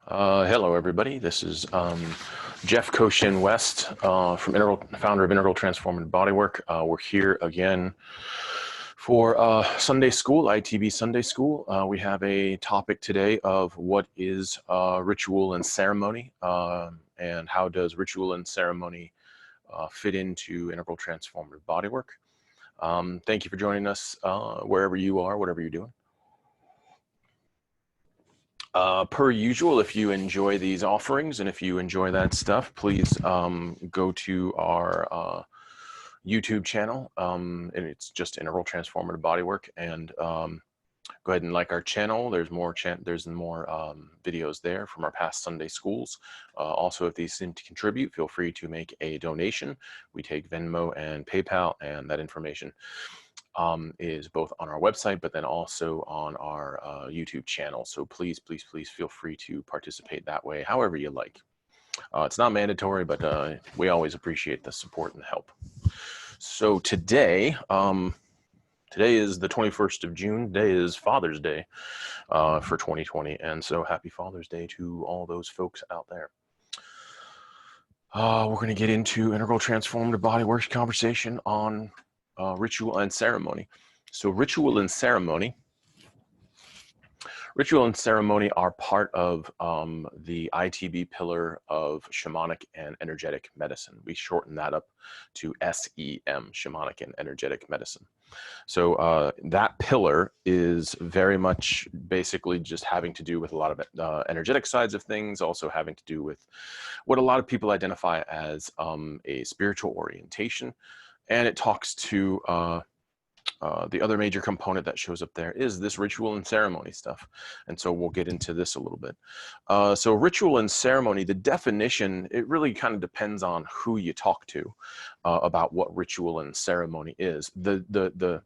Hello, everybody. This is Jeff Koshin West founder of Integral Transformative Bodywork. We're here again for Sunday School, ITB Sunday School. We have a topic today of what is ritual and ceremony, and how does ritual and ceremony fit into Integral Transformative Bodywork. Thank you for joining us wherever you are, whatever you're doing. Per usual, if you enjoy these offerings and if you enjoy that stuff, please go to our YouTube channel, and it's just Integral Transformative Bodywork, and go ahead and like our channel. There's more videos there from our past Sunday schools. Also, if these seem to contribute, feel free to make a donation. We take Venmo and PayPal, and that information is both on our website, but then also on our YouTube channel. So please, please, please feel free to participate that way, however you like. It's not mandatory, but we always appreciate the support and the help. So today is the 21st of June. Today is Father's Day for 2020. And so happy Father's Day to all those folks out there. We're going to get into Integral Transformative Bodywork conversation on ritual and ceremony. So ritual and ceremony are part of the ITB pillar of shamanic and energetic medicine. We shorten that up to SEM, shamanic and energetic medicine. So that pillar is very much basically just having to do with a lot of energetic sides of things, also having to do with what a lot of people identify as a spiritual orientation. And it talks to the other major component that shows up there is this ritual and ceremony stuff. And so we'll get into this a little bit. So ritual and ceremony, the definition, it really kind of depends on who you talk to about what ritual and ceremony is. The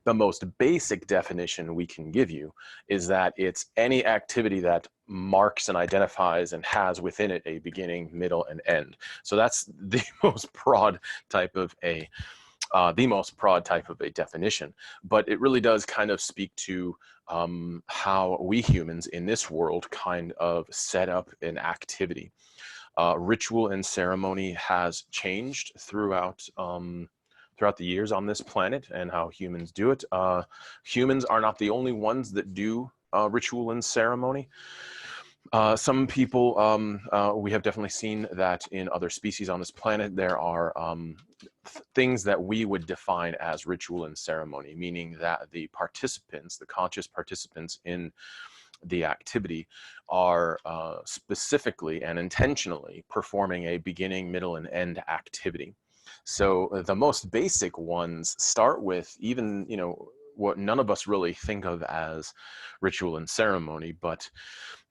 most basic definition we can give you is that it's any activity that marks and identifies and has within it a beginning, middle, and end. So that's the most broad type of a definition, but it really does kind of speak to how we humans in this world kind of set up an activity. Ritual and ceremony has changed throughout the years on this planet and how humans do it. Humans are not the only ones that do ritual and ceremony. Some people, we have definitely seen that in other species on this planet, there are things that we would define as ritual and ceremony, meaning that the participants, the conscious participants in the activity are specifically and intentionally performing a beginning, middle, and end activity. So the most basic ones start with even, what none of us really think of as ritual and ceremony, but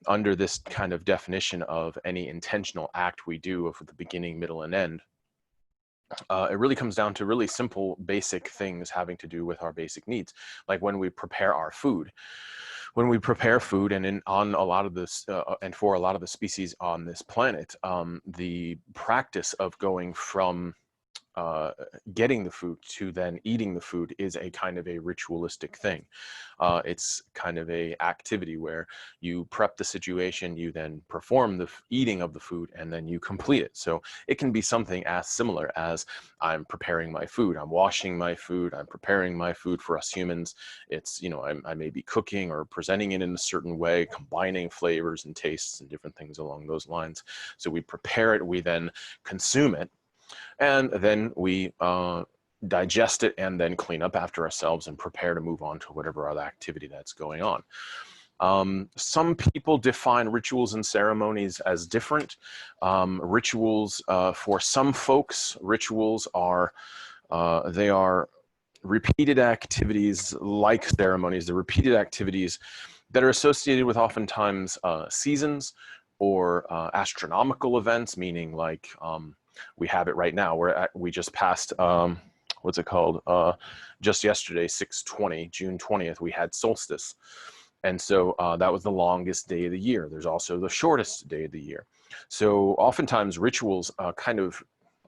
under this kind of definition of any intentional act we do of the beginning, middle, and end, it really comes down to really simple, basic things having to do with our basic needs. Like when we prepare our food. When we prepare food, and on a lot of this, and for a lot of the species on this planet, the practice of going from getting the food to then eating the food is a kind of a ritualistic thing. It's kind of a activity where you prep the situation, you then perform the eating of the food, and then you complete it. So it can be something as similar as I'm preparing my food, I'm washing my food, I'm preparing my food. For us humans, it's, I may be cooking or presenting it in a certain way, combining flavors and tastes and different things along those lines. So we prepare it, we then consume it, and then we digest it and then clean up after ourselves and prepare to move on to whatever other activity that's going on. Some people define rituals and ceremonies as different. Rituals, for some folks, rituals are, they are repeated activities like ceremonies. They're repeated activities that are associated with oftentimes seasons or astronomical events, meaning like, we have it right now. We just passed, what's it called? Just yesterday, 6/20, June 20th, we had solstice. And so that was the longest day of the year. There's also the shortest day of the year. So oftentimes rituals kind of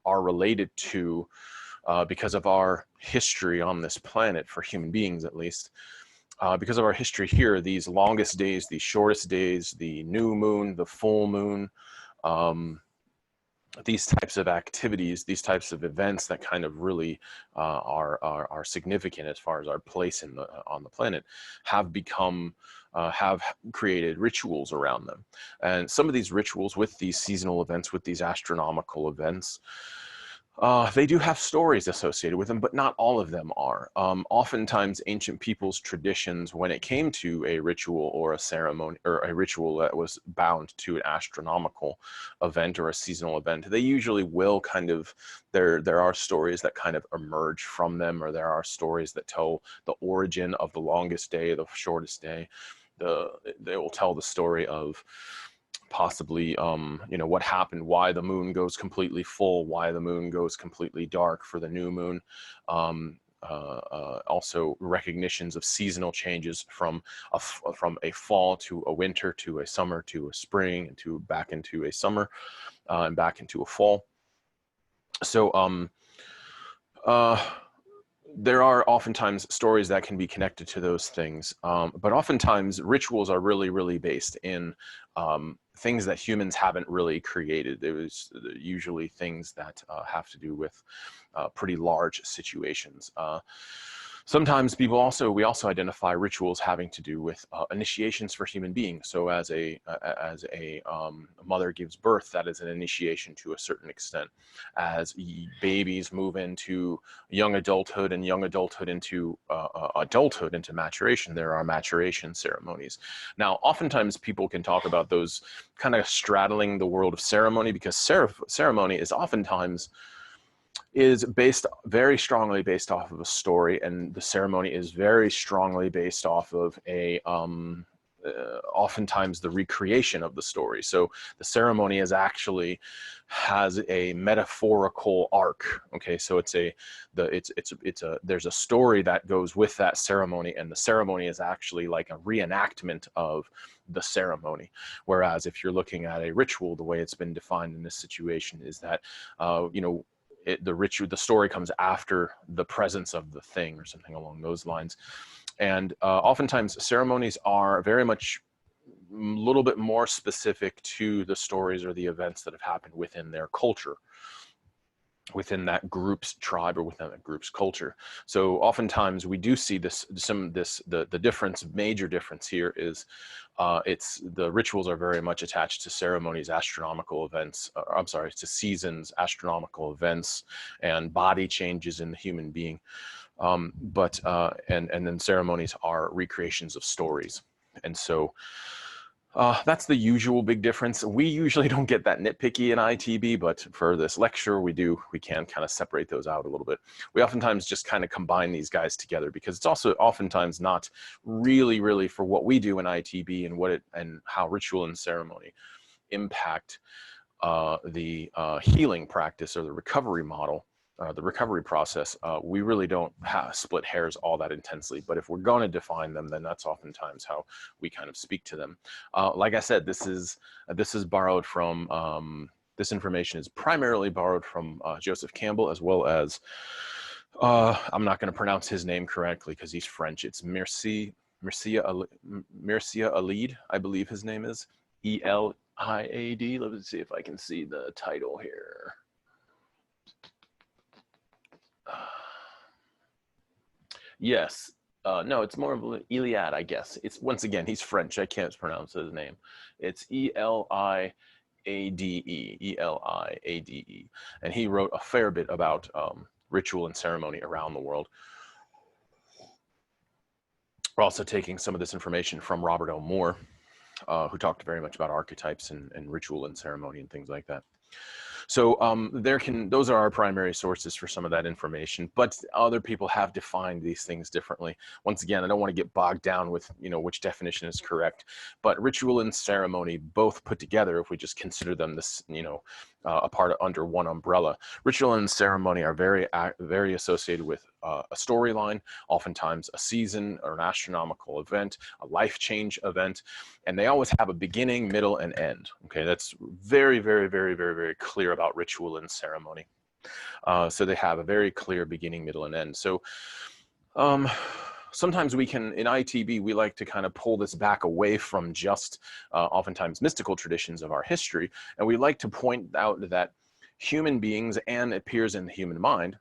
are related to, because of our history on this planet, for human beings at least, because of our history here, these longest days, the shortest days, the new moon, the full moon, these types of activities, these types of events that kind of really are significant as far as our place in on the planet, have become have created rituals around them. And some of these rituals with these seasonal events, with these astronomical events, they do have stories associated with them, but not all of them are. Oftentimes, ancient people's traditions, when it came to a ritual or a ceremony or a ritual that was bound to an astronomical event or a seasonal event, they usually will kind of, there are stories that kind of emerge from them, or there are stories that tell the origin of the longest day, the shortest day. They will tell the story of possibly you know, what happened, why the moon goes completely full, why the moon goes completely dark for the new moon. Also recognitions of seasonal changes from a fall to a winter to a summer to a spring and to back into a summer and back into a fall. So there are oftentimes stories that can be connected to those things, but oftentimes rituals are really based in things that humans haven't really created. It was usually things that have to do with pretty large situations. Sometimes we also identify rituals having to do with initiations for human beings. So as a mother gives birth, that is an initiation to a certain extent. As babies move into young adulthood, and young adulthood into adulthood, into maturation, there are maturation ceremonies. Now, oftentimes people can talk about those kind of straddling the world of ceremony, because ceremony is oftentimes very strongly based off of a story, and the ceremony is very strongly based off of a oftentimes the recreation of the story. So the ceremony has a metaphorical arc. Okay, so there's a story that goes with that ceremony, and the ceremony is actually like a reenactment of the ceremony. Whereas if you're looking at a ritual, the way it's been defined in this situation is that you know, the story comes after the presence of the thing, or something along those lines. And oftentimes ceremonies are very much a little bit more specific to the stories or the events that have happened within their culture, within that group's tribe, or within that group's culture. So oftentimes we do see the major difference here is the rituals are very much attached to ceremonies, astronomical events, I'm sorry, to seasons, astronomical events, and body changes in the human being. And then ceremonies are recreations of stories. And so that's the usual big difference. We usually don't get that nitpicky in ITB, but for this lecture, we can kind of separate those out a little bit. We oftentimes just kind of combine these guys together, because it's also oftentimes not really for what we do in ITB and how ritual and ceremony impact the healing practice or the recovery model. The recovery process, we really don't split hairs all that intensely, but if we're going to define them, then that's oftentimes how we kind of speak to them. Like I said, this is borrowed from, this information is primarily borrowed from Joseph Campbell, as well as, I'm not going to pronounce his name correctly because he's French. It's Mircea Eliade, I believe his name is, E-L-I-A-D. Let me see if I can see the title here. Yes. No, it's more of an Iliad, I guess. It's, once again, he's French. I can't pronounce his name. It's Eliade, Eliade. And he wrote a fair bit about ritual and ceremony around the world. We're also taking some of this information from Robert L. Moore, who talked very much about archetypes and ritual and ceremony and things like that. So those are our primary sources for some of that information, but other people have defined these things differently. Once again, I don't want to get bogged down with, you know, which definition is correct, but ritual and ceremony both put together, if we just consider them this, you know, under one umbrella, ritual and ceremony are very associated with a storyline, oftentimes a season or an astronomical event, a life change event, and they always have a beginning, middle, and end. Okay, that's very clear about ritual and ceremony. So they have a very clear beginning, middle, and end. So sometimes we can, in ITB, we like to kind of pull this back away from just oftentimes mystical traditions of our history. And we like to point out that human beings, and it appears in the human mind,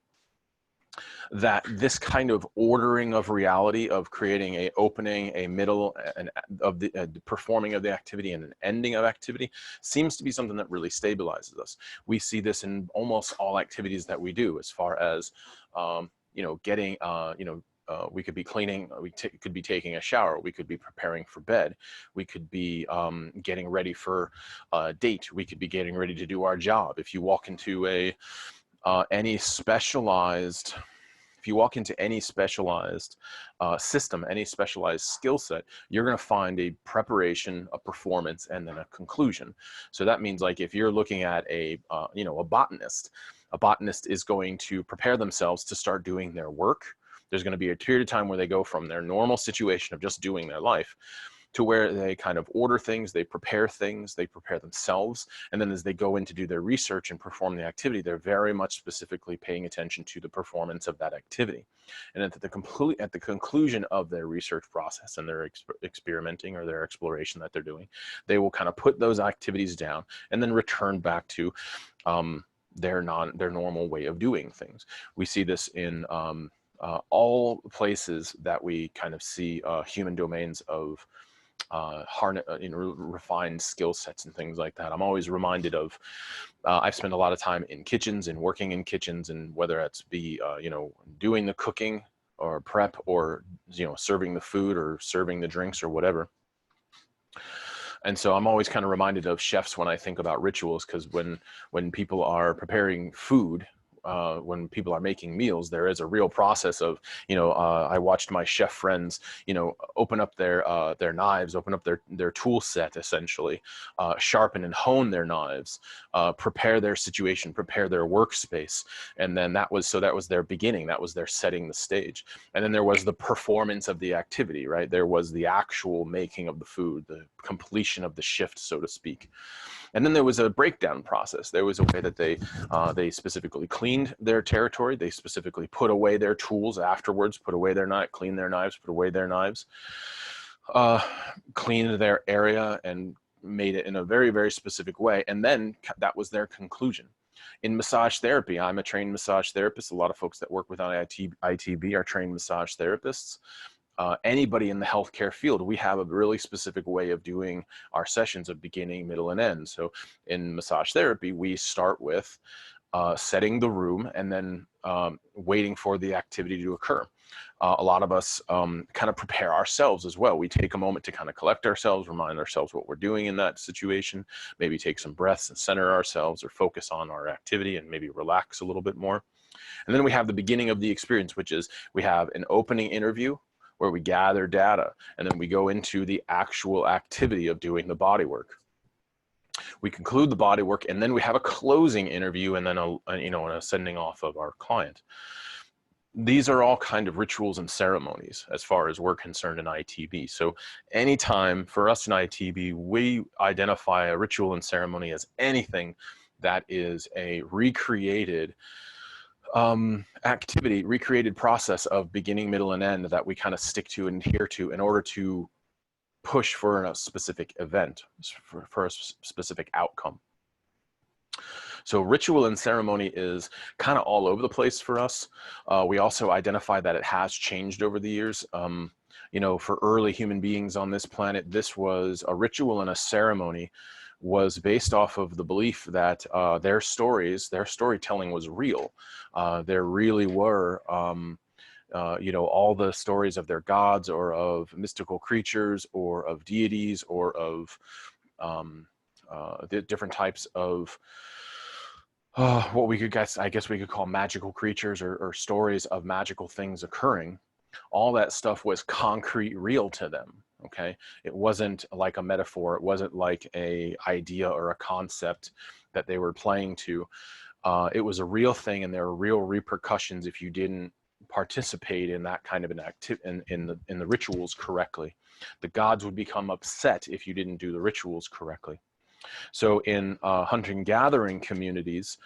that this kind of ordering of reality, of creating a opening, a middle, and of the performing of the activity and an ending of activity, seems to be something that really stabilizes us. We see this in almost all activities that we do, as far as getting we could be cleaning, we could be taking a shower, we could be preparing for bed, we could be getting ready for a date, we could be getting ready to do our job. If you walk into any specialized system, any specialized skill set, you're going to find a preparation, a performance, and then a conclusion. So that means, like, if you're looking at a botanist is going to prepare themselves to start doing their work. There's going to be a period of time where they go from their normal situation of just doing their life to where they kind of order things, they prepare themselves, and then as they go in to do their research and perform the activity, they're very much specifically paying attention to the performance of that activity. And at the conclusion of their research process and their experimenting or their exploration that they're doing, they will kind of put those activities down and then return back to their normal way of doing things. We see this in all places that we kind of see human domains of refined skill sets and things like that. I'm always reminded of, I've spent a lot of time in kitchens and working in kitchens, and whether it's doing the cooking or prep, or serving the food or serving the drinks or whatever. And so I'm always kind of reminded of chefs when I think about rituals, because when people are preparing food, when people are making meals, there is a real process of, I watched my chef friends, open up their knives, open up their tool set, essentially, sharpen and hone their knives, prepare their situation, prepare their workspace. And then that was their beginning. That was their setting the stage. And then there was the performance of the activity, right? There was the actual making of the food, the completion of the shift, so to speak. And then there was a breakdown process. There was a way that they specifically cleaned their territory. They specifically put away their tools afterwards, put away their knife, cleaned their knives, put away their knives, cleaned their area and made it in a very, very specific way. And then that was their conclusion. In massage therapy, I'm a trained massage therapist. A lot of folks that work with ITB are trained massage therapists. Anybody in the healthcare field, we have a really specific way of doing our sessions of beginning, middle, and end. So in massage therapy, we start with setting the room and then waiting for the activity to occur. A lot of us kind of prepare ourselves as well. We take a moment to kind of collect ourselves, remind ourselves what we're doing in that situation, maybe take some breaths and center ourselves or focus on our activity and maybe relax a little bit more. And then we have the beginning of the experience, which is we have an opening interview where we gather data, and then we go into the actual activity of doing the body work. We conclude the body work, and then we have a closing interview, and then a sending off of our client. These are all kind of rituals and ceremonies as far as we're concerned in ITB. So anytime for us in ITB, we identify a ritual and ceremony as anything that is a recreated activity, recreated process of beginning, middle, and end that we kind of stick to and adhere to in order to push for a specific event, for a specific outcome. So ritual and ceremony is kind of all over the place for us. We also identify that it has changed over the years. For early human beings on this planet, this was a ritual and a ceremony was based off of the belief that their storytelling was real. There really were, all the stories of their gods or of mystical creatures or of deities or of the different types of what we could we could call magical creatures or stories of magical things occurring. All that stuff was concrete, real to them. Okay, it wasn't like a metaphor. It wasn't like a idea or a concept that they were playing to. It was a real thing, and there were real repercussions if you didn't participate in that kind of an in the rituals correctly. The gods would become upset if you didn't do the rituals correctly. So in hunting-gathering communities,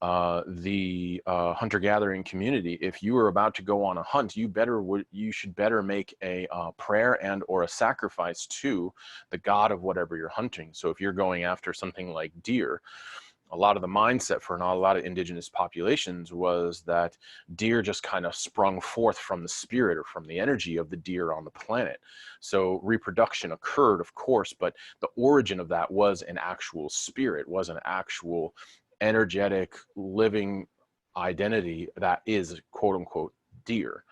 the hunter-gathering community, if you were about to go on a hunt, you should better make a prayer and or a sacrifice to the god of whatever you're hunting. So if you're going after something like deer, a lot of the mindset for a lot of indigenous populations was that deer just kind of sprung forth from the spirit or from the energy of the deer on the planet. So reproduction occurred, of course, but the origin of that was an actual spirit, was an actual energetic living identity that is quote unquote deer.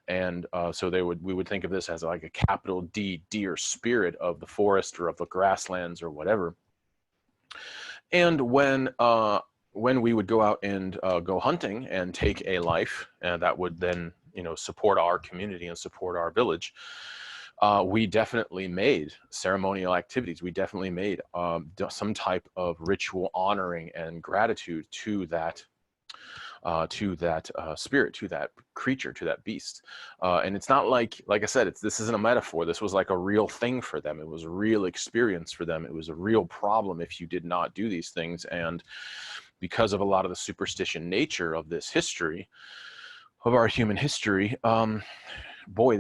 And so we would think of this as like a capital D, deer spirit of the forest or of the grasslands or whatever. And when we would go out and go hunting and take a life, and that would then, you know, support our community and support our village, we definitely made ceremonial activities. We definitely made some type of ritual honoring and gratitude to that spirit, to that creature, to that beast. And it's not like I said, this isn't a metaphor. This was like a real thing for them. It was a real experience for them. It was a real problem if you did not do these things. And because of a lot of the superstition nature of this history, of our human history, boy,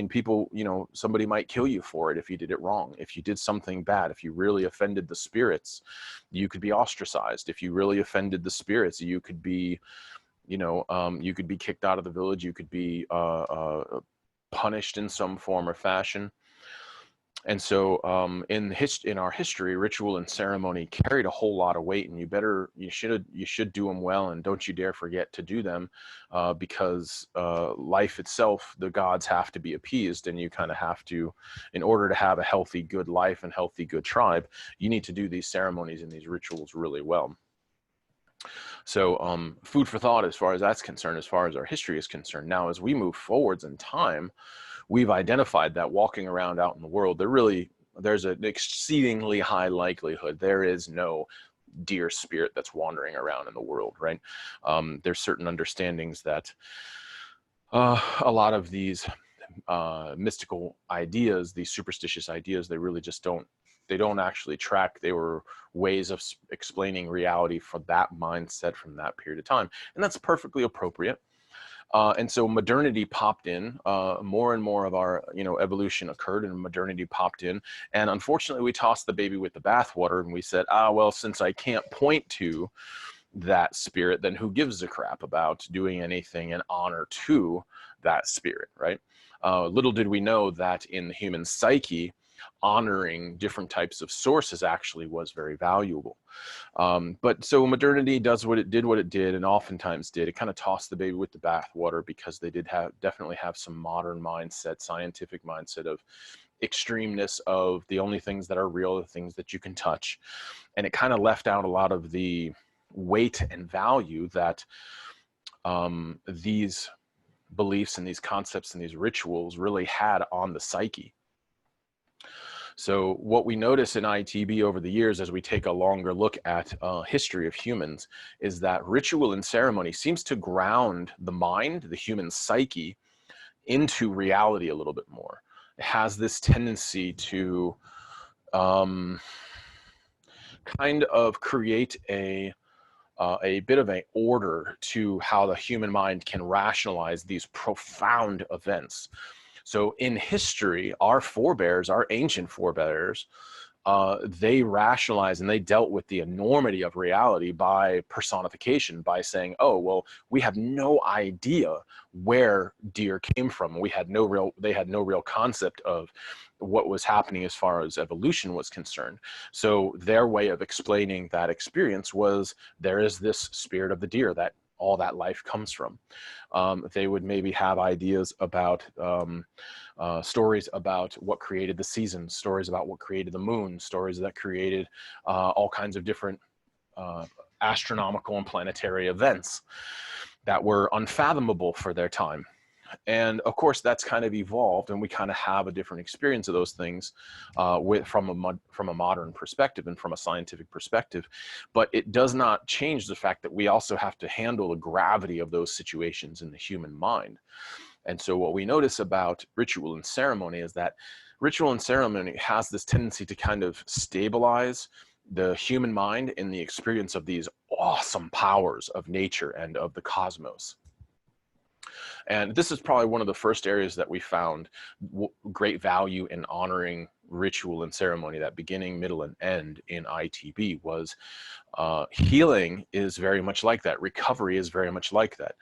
people, you know, somebody might kill you for it if you did it wrong. If you did something bad, if you really offended the spirits, you could be ostracized. If you really offended the spirits, you could be, you know, you could be kicked out of the village. You could be punished in some form or fashion. And so in our history, ritual and ceremony carried a whole lot of weight, and you should do them well, and don't you dare forget to do them, because life itself, the gods have to be appeased, and you kind of have to, in order to have a healthy, good life and healthy, good tribe, you need to do these ceremonies and these rituals really well. So food for thought as far as that's concerned, as far as our history is concerned. Now, as we move forwards in time, we've identified that walking around out in the world, there's an exceedingly high likelihood there is no deer spirit that's wandering around in the world, right? There's certain understandings that a lot of these mystical ideas, these superstitious ideas, they really just don't actually track. They were ways of explaining reality for that mindset from that period of time. And that's perfectly appropriate. And so modernity popped in, more and more of our, you know, evolution occurred and modernity popped in. And unfortunately, we tossed the baby with the bathwater and we said, well, since I can't point to that spirit, then who gives a crap about doing anything in honor to that spirit, right? Little did we know that in the human psyche, honoring different types of sources actually was very valuable. But so modernity does what it did, and oftentimes did. It kind of tossed the baby with the bathwater, because they did definitely have some modern mindset, scientific mindset of extremeness, of the only things that are real are the things that you can touch. And it kind of left out a lot of the weight and value that these beliefs and these concepts and these rituals really had on the psyche. So what we notice in ITB over the years, as we take a longer look at history of humans, is that ritual and ceremony seems to ground the mind, the human psyche, into reality a little bit more. It has this tendency to kind of create a bit of an order to how the human mind can rationalize these profound events. So in history, our forebears, our ancient forebears, they rationalized and they dealt with the enormity of reality by personification, by saying, oh, well, we have no idea where deer came from. They had no real concept of what was happening as far as evolution was concerned. So their way of explaining that experience was, there is this spirit of the deer that all that life comes from. They would maybe have ideas about stories about what created the seasons, stories about what created the moon, stories that created all kinds of different astronomical and planetary events that were unfathomable for their time. And of course, that's kind of evolved, and we kind of have a different experience of those things from a modern perspective and from a scientific perspective. But it does not change the fact that we also have to handle the gravity of those situations in the human mind. And so what we notice about ritual and ceremony is that ritual and ceremony has this tendency to kind of stabilize the human mind in the experience of these awesome powers of nature and of the cosmos. And this is probably one of the first areas that we found great value in honoring ritual and ceremony. That beginning, middle, and end in ITB was healing is very much like that. Recovery is very much like that.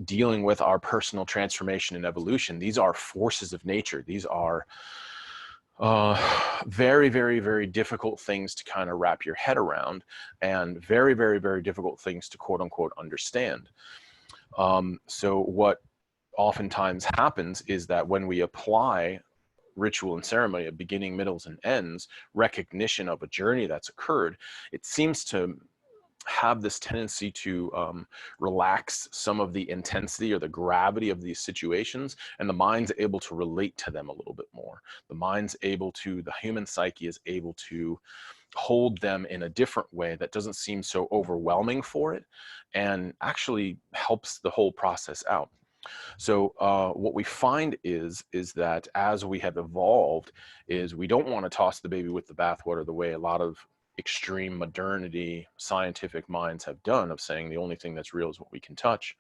Dealing with our personal transformation and evolution, these are forces of nature. These are very, very, very difficult things to kind of wrap your head around, and very, very, very difficult things to quote unquote understand. So what oftentimes happens is that when we apply ritual and ceremony at beginning, middles, and ends, recognition of a journey that's occurred, it seems to have this tendency to relax some of the intensity or the gravity of these situations, and the mind's able to relate to them a little bit more. The human psyche is able to hold them in a different way that doesn't seem so overwhelming for it, and actually helps the whole process out. So what we find is that as we have evolved, is we don't want to toss the baby with the bathwater the way a lot of extreme modernity scientific minds have done, of saying the only thing that's real is what we can touch.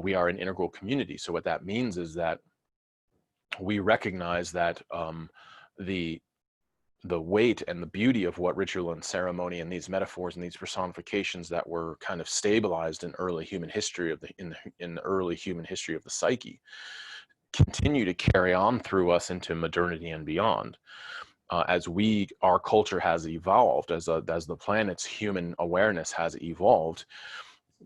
We are an integral community. So what that means is that we recognize that the weight and the beauty of what ritual and ceremony and these metaphors and these personifications that were kind of stabilized in early human history in the early human history of the psyche continue to carry on through us into modernity and beyond. As our culture has evolved, as the planet's human awareness has evolved,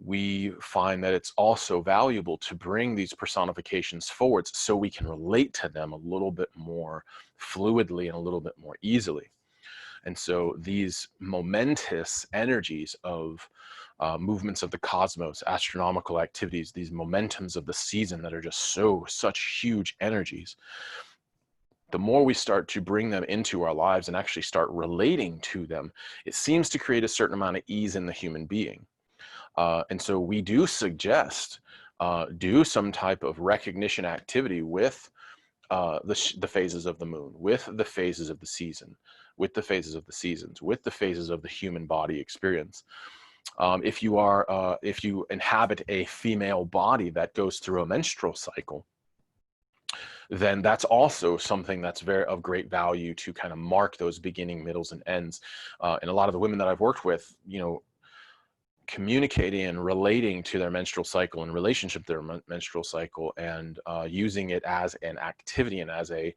we find that it's also valuable to bring these personifications forward so we can relate to them a little bit more fluidly and a little bit more easily. And so these momentous energies of movements of the cosmos, astronomical activities, these momentums of the season that are just such huge energies, the more we start to bring them into our lives and actually start relating to them, it seems to create a certain amount of ease in the human being. And so we do suggest do some type of recognition activity with the phases of the moon, with the phases of the season, with the phases of the seasons, with the phases of the human body experience. If you inhabit a female body that goes through a menstrual cycle, then that's also something that's of great value to kind of mark those beginning, middles, and ends. And a lot of the women that I've worked with, communicating and relating to their menstrual cycle in relationship to their menstrual cycle, and using it as an activity and as a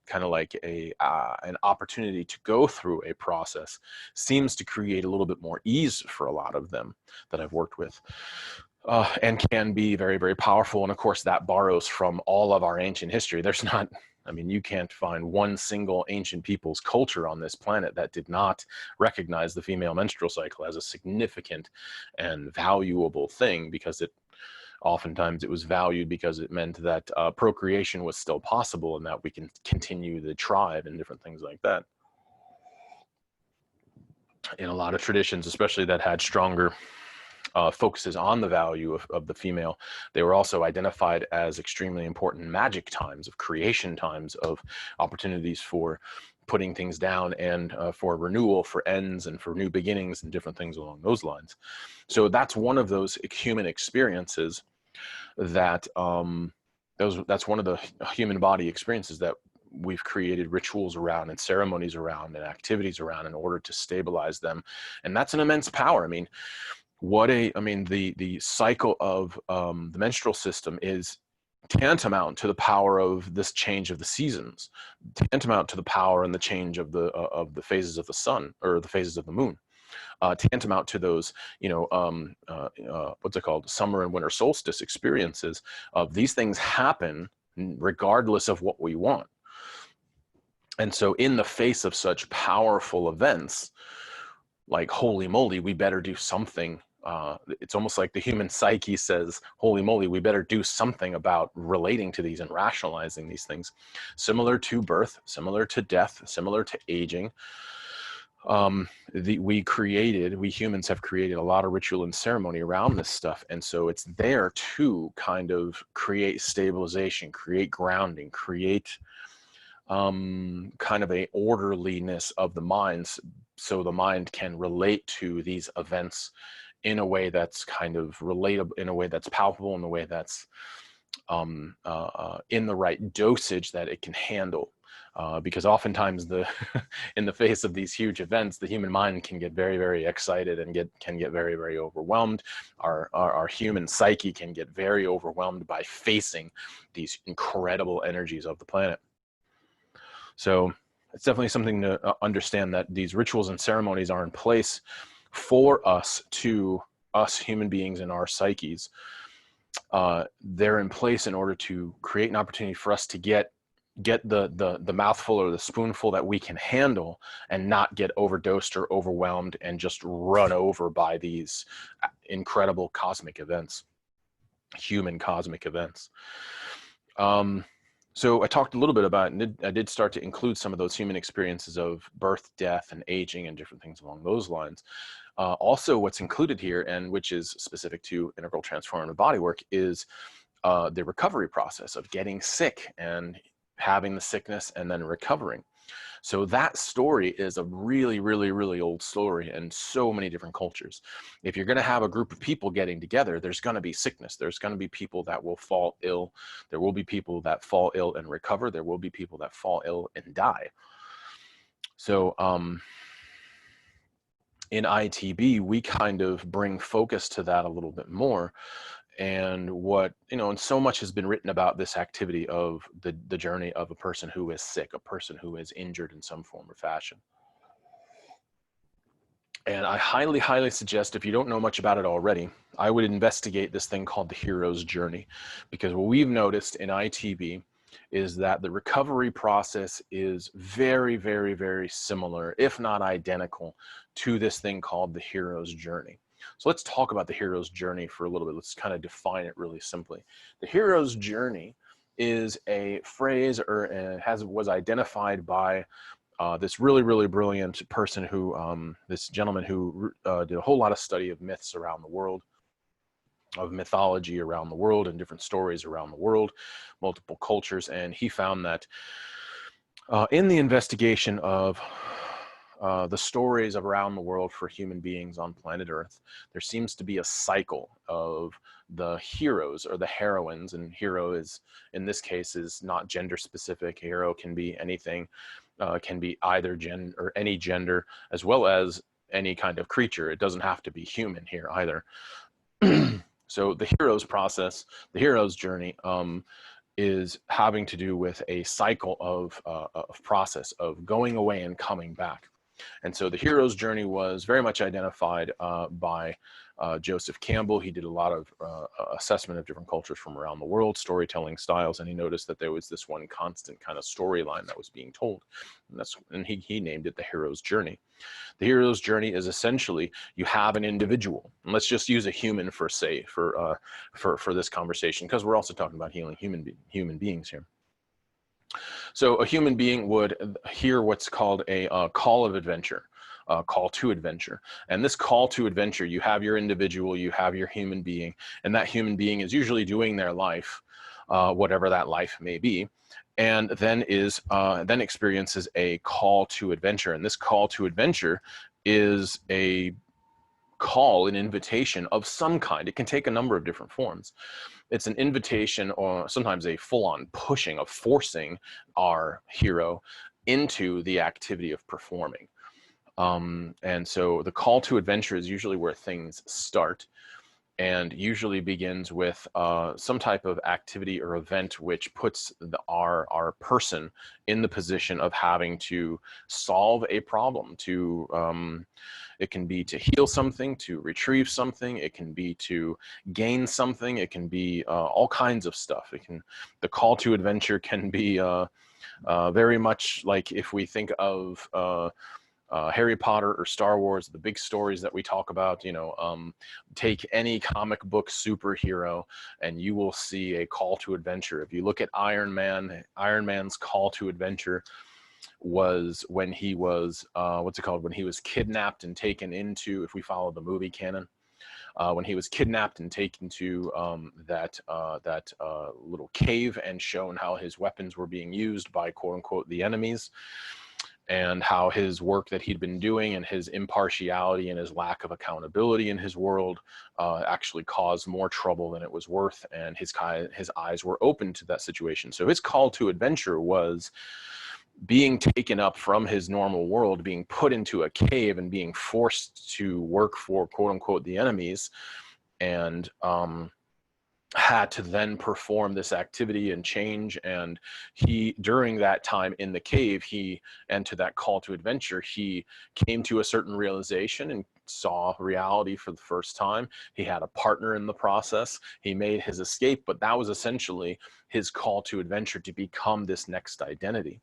kind of like an opportunity to go through a process, seems to create a little bit more ease for a lot of them that I've worked with. And can be very, very powerful. And of course, that borrows from all of our ancient history. You can't find one single ancient people's culture on this planet that did not recognize the female menstrual cycle as a significant and valuable thing, because oftentimes it was valued because it meant that procreation was still possible and that we can continue the tribe and different things like that. In a lot of traditions, especially that had stronger focuses on the value of the female, they were also identified as extremely important magic times, of creation times, of opportunities for putting things down, and for renewal, for ends, and for new beginnings, and different things along those lines. So that's one of those human experiences that that's one of the human body experiences that we've created rituals around and ceremonies around and activities around in order to stabilize them. And that's an immense power. The cycle of the menstrual system is tantamount to the power of this change of the seasons, tantamount to the power and the change of the phases of the sun, or the phases of the moon, tantamount to those, what's it called, summer and winter solstice experiences. Of these things happen regardless of what we want. And so in the face of such powerful events, like, holy moly, we better do something. It's almost like the human psyche says, holy moly, we better do something about relating to these and rationalizing these things. Similar to birth, similar to death, similar to aging. We humans have created a lot of ritual and ceremony around this stuff. And so it's there to kind of create stabilization, create grounding, create kind of a orderliness of the minds, so the mind can relate to these events in a way that's kind of relatable, in a way that's palpable, in a way that's in the right dosage that it can handle. Because oftentimes in the face of these huge events, the human mind can get very, very excited and can get very, very overwhelmed. Our human psyche can get very overwhelmed by facing these incredible energies of the planet. So it's definitely something to understand, that these rituals and ceremonies are in place for us, to us human beings and our psyches. They're in place in order to create an opportunity for us to get the mouthful or the spoonful that we can handle, and not get overdosed or overwhelmed and just run over by these incredible cosmic events, human cosmic events. So I talked a little bit about, and I did start to include some of those human experiences of birth, death, and aging, and different things along those lines. Also, what's included here, and which is specific to integral transformative bodywork, is the recovery process of getting sick and having the sickness and then recovering. So that story is a really, really, really old story in so many different cultures. If you're going to have a group of people getting together, there's going to be sickness. There's going to be people that will fall ill. There will be people that fall ill and recover. There will be people that fall ill and die. So in ITB, we kind of bring focus to that a little bit more. And what, and so much has been written about this activity of the journey of a person who is sick, a person who is injured in some form or fashion. And I highly, highly suggest, if you don't know much about it already, I would investigate this thing called the hero's journey. Because what we've noticed in ITB is that the recovery process is very, very, very similar, if not identical, to this thing called the hero's journey. So let's talk about the hero's journey for a little bit. Let's kind of define it really simply. The hero's journey is a phrase, or was identified by this really, really brilliant person who, this gentleman who did a whole lot of study of myths around the world, of mythology around the world, and different stories around the world, multiple cultures. And he found that in the investigation of the stories around the world for human beings on planet Earth, there seems to be a cycle of the heroes or the heroines. And hero is, in this case, is not gender specific. Hero can be anything, can be either gender or any gender, as well as any kind of creature. It doesn't have to be human here either. So the hero's process, the hero's journey, is having to do with a cycle of process of going away and coming back. And so the hero's journey was very much identified by Joseph Campbell. He did a lot of assessment of different cultures from around the world, storytelling styles, and he noticed that there was this one constant kind of storyline that was being told. And he named it the hero's journey. The hero's journey is essentially, you have an individual, and let's just use a human for this conversation, because we're also talking about healing human beings here. So a human being would hear what's called a call of adventure, call to adventure. And this call to adventure, you have your individual, you have your human being, and that human being is usually doing their life, whatever that life may be, and then experiences a call to adventure. And this call to adventure is a call, an invitation of some kind. It can take a number of different forms. It's an invitation, or sometimes a full-on pushing, of forcing our hero into the activity of performing. And so the call to adventure is usually where things start, and usually begins with some type of activity or event which puts our person in the position of having to solve a problem. It can be to heal something, to retrieve something, it can be to gain something, it can be all kinds of stuff. The call to adventure can be very much like, if we think of Harry Potter or Star Wars, the big stories that we talk about, take any comic book superhero and you will see a call to adventure. If you look at Iron Man, Iron Man's call to adventure was when he was, when he was kidnapped and taken into, if we follow the movie canon, when he was kidnapped and taken to that little cave and shown how his weapons were being used by, quote unquote, the enemies. and how his work that he'd been doing and his impartiality and his lack of accountability in his world actually caused more trouble than it was worth, and his eyes were open to that situation. So his call to adventure was being taken up from his normal world, being put into a cave and being forced to work for, quote unquote, the enemies, and had to then perform this activity and change. And he, during that time in the cave, and to that call to adventure, he came to a certain realization and saw reality for the first time. He had a partner in the process. He made his escape, but that was essentially his call to adventure, to become this next identity.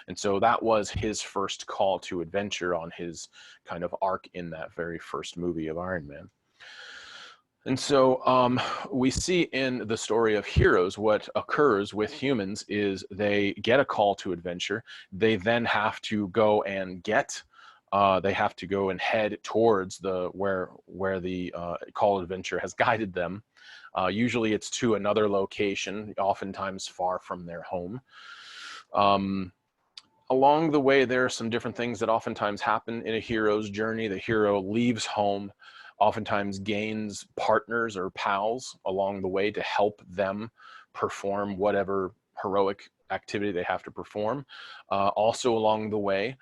And so that was his first call to adventure on his kind of arc in that very first movie of Iron Man. And so we see in the story of heroes, what occurs with humans is they get a call to adventure. They then have to go and they have to go and head towards where the call to adventure has guided them. Usually it's to another location, oftentimes far from their home. Along the way, there are some different things that oftentimes happen in a hero's journey. The hero leaves home, oftentimes gains partners or pals along the way to help them perform whatever heroic activity they have to perform. Also along the way,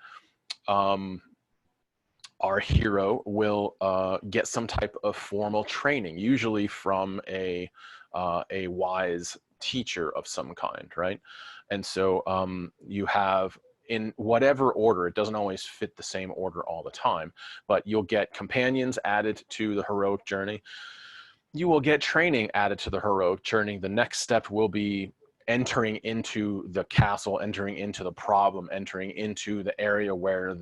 our hero will get some type of formal training, usually from a wise teacher of some kind, right? And so you have, in whatever order, it doesn't always fit the same order all the time, but you'll get companions added to the heroic journey. You will get training added to the heroic journey. The next step will be entering into the castle, entering into the problem, entering into the area where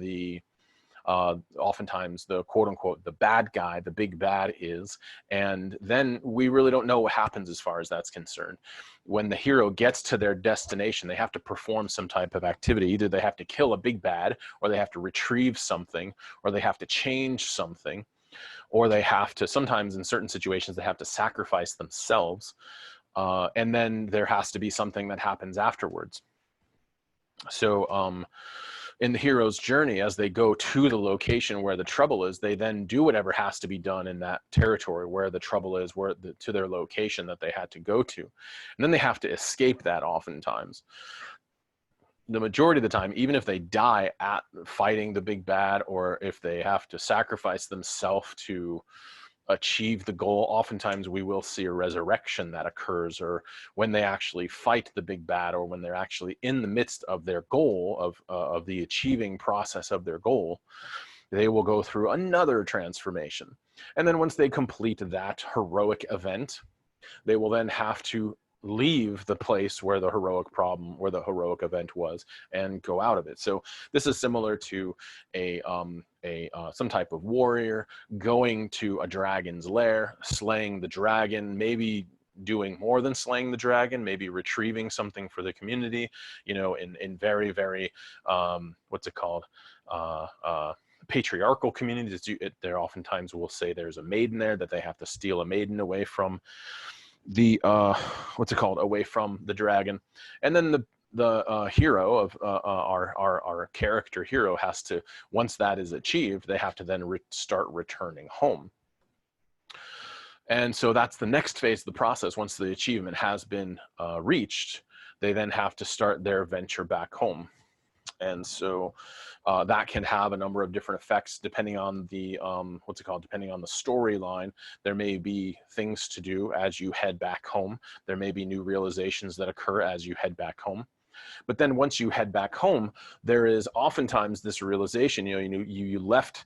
oftentimes the quote unquote, the bad guy, the big bad is. And then we really don't know what happens as far as that's concerned. When the hero gets to their destination, they have to perform some type of activity. Either they have to kill a big bad, or they have to retrieve something, or they have to change something, or they have to, sometimes in certain situations, they have to sacrifice themselves. And then there has to be something that happens afterwards. So in the hero's journey, as they go to the location where the trouble is, they then do whatever has to be done in that territory where the trouble is, to their location that they had to go to. And then they have to escape that oftentimes. The majority of the time, even if they die at fighting the big bad, or if they have to sacrifice themselves to achieve the goal, oftentimes we will see a resurrection that occurs, or when they actually fight the big bad, or when they're actually in the midst of their goal, of the achieving process of their goal, they will go through another transformation. And then once they complete that heroic event, they will then have to leave the place where the heroic event was, and go out of it. So this is similar to some type of warrior going to a dragon's lair, slaying the dragon, maybe doing more than slaying the dragon, maybe retrieving something for the community, in very, very, what's it called? Patriarchal communities, there oftentimes will say there's a maiden there, that they have to steal a maiden away from the away from the dragon. And then the hero of our character hero has to, once that is achieved, they have to then start returning home. And so that's the next phase of the process. Once the achievement has been reached, they then have to start their venture back home. And so that can have a number of different effects depending on the depending on the storyline. There may be things to do as you head back home. There may be new realizations that occur as you head back home. But then once you head back home, there is oftentimes this realization, you left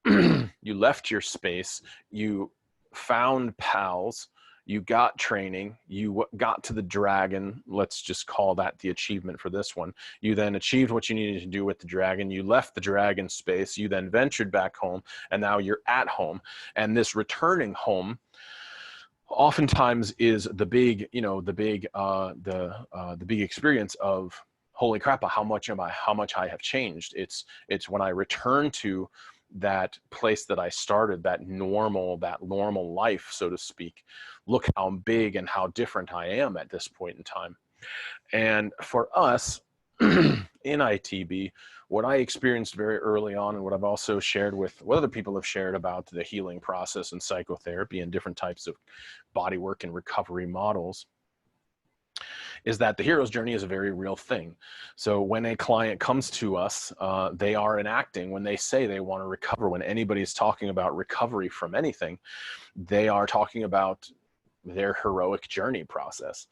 you left your space, you found pals, you got training, you got to the dragon, let's just call that the achievement for this one. You then achieved what you needed to do with the dragon, you left the dragon space, you then ventured back home, and now you're at home. And this returning home oftentimes is the big experience of, holy crap, how much I have changed. It's when I return to that place that I started, that normal life, so to speak. Look how big and how different I am at this point in time. And for us, in ITB, what I experienced very early on, and what I've also shared with what other people have shared about the healing process and psychotherapy and different types of bodywork and recovery models, is that the hero's journey is a very real thing. So when a client comes to us, they are enacting, when they say they want to recover, when anybody is talking about recovery from anything, they are talking about their heroic journey process.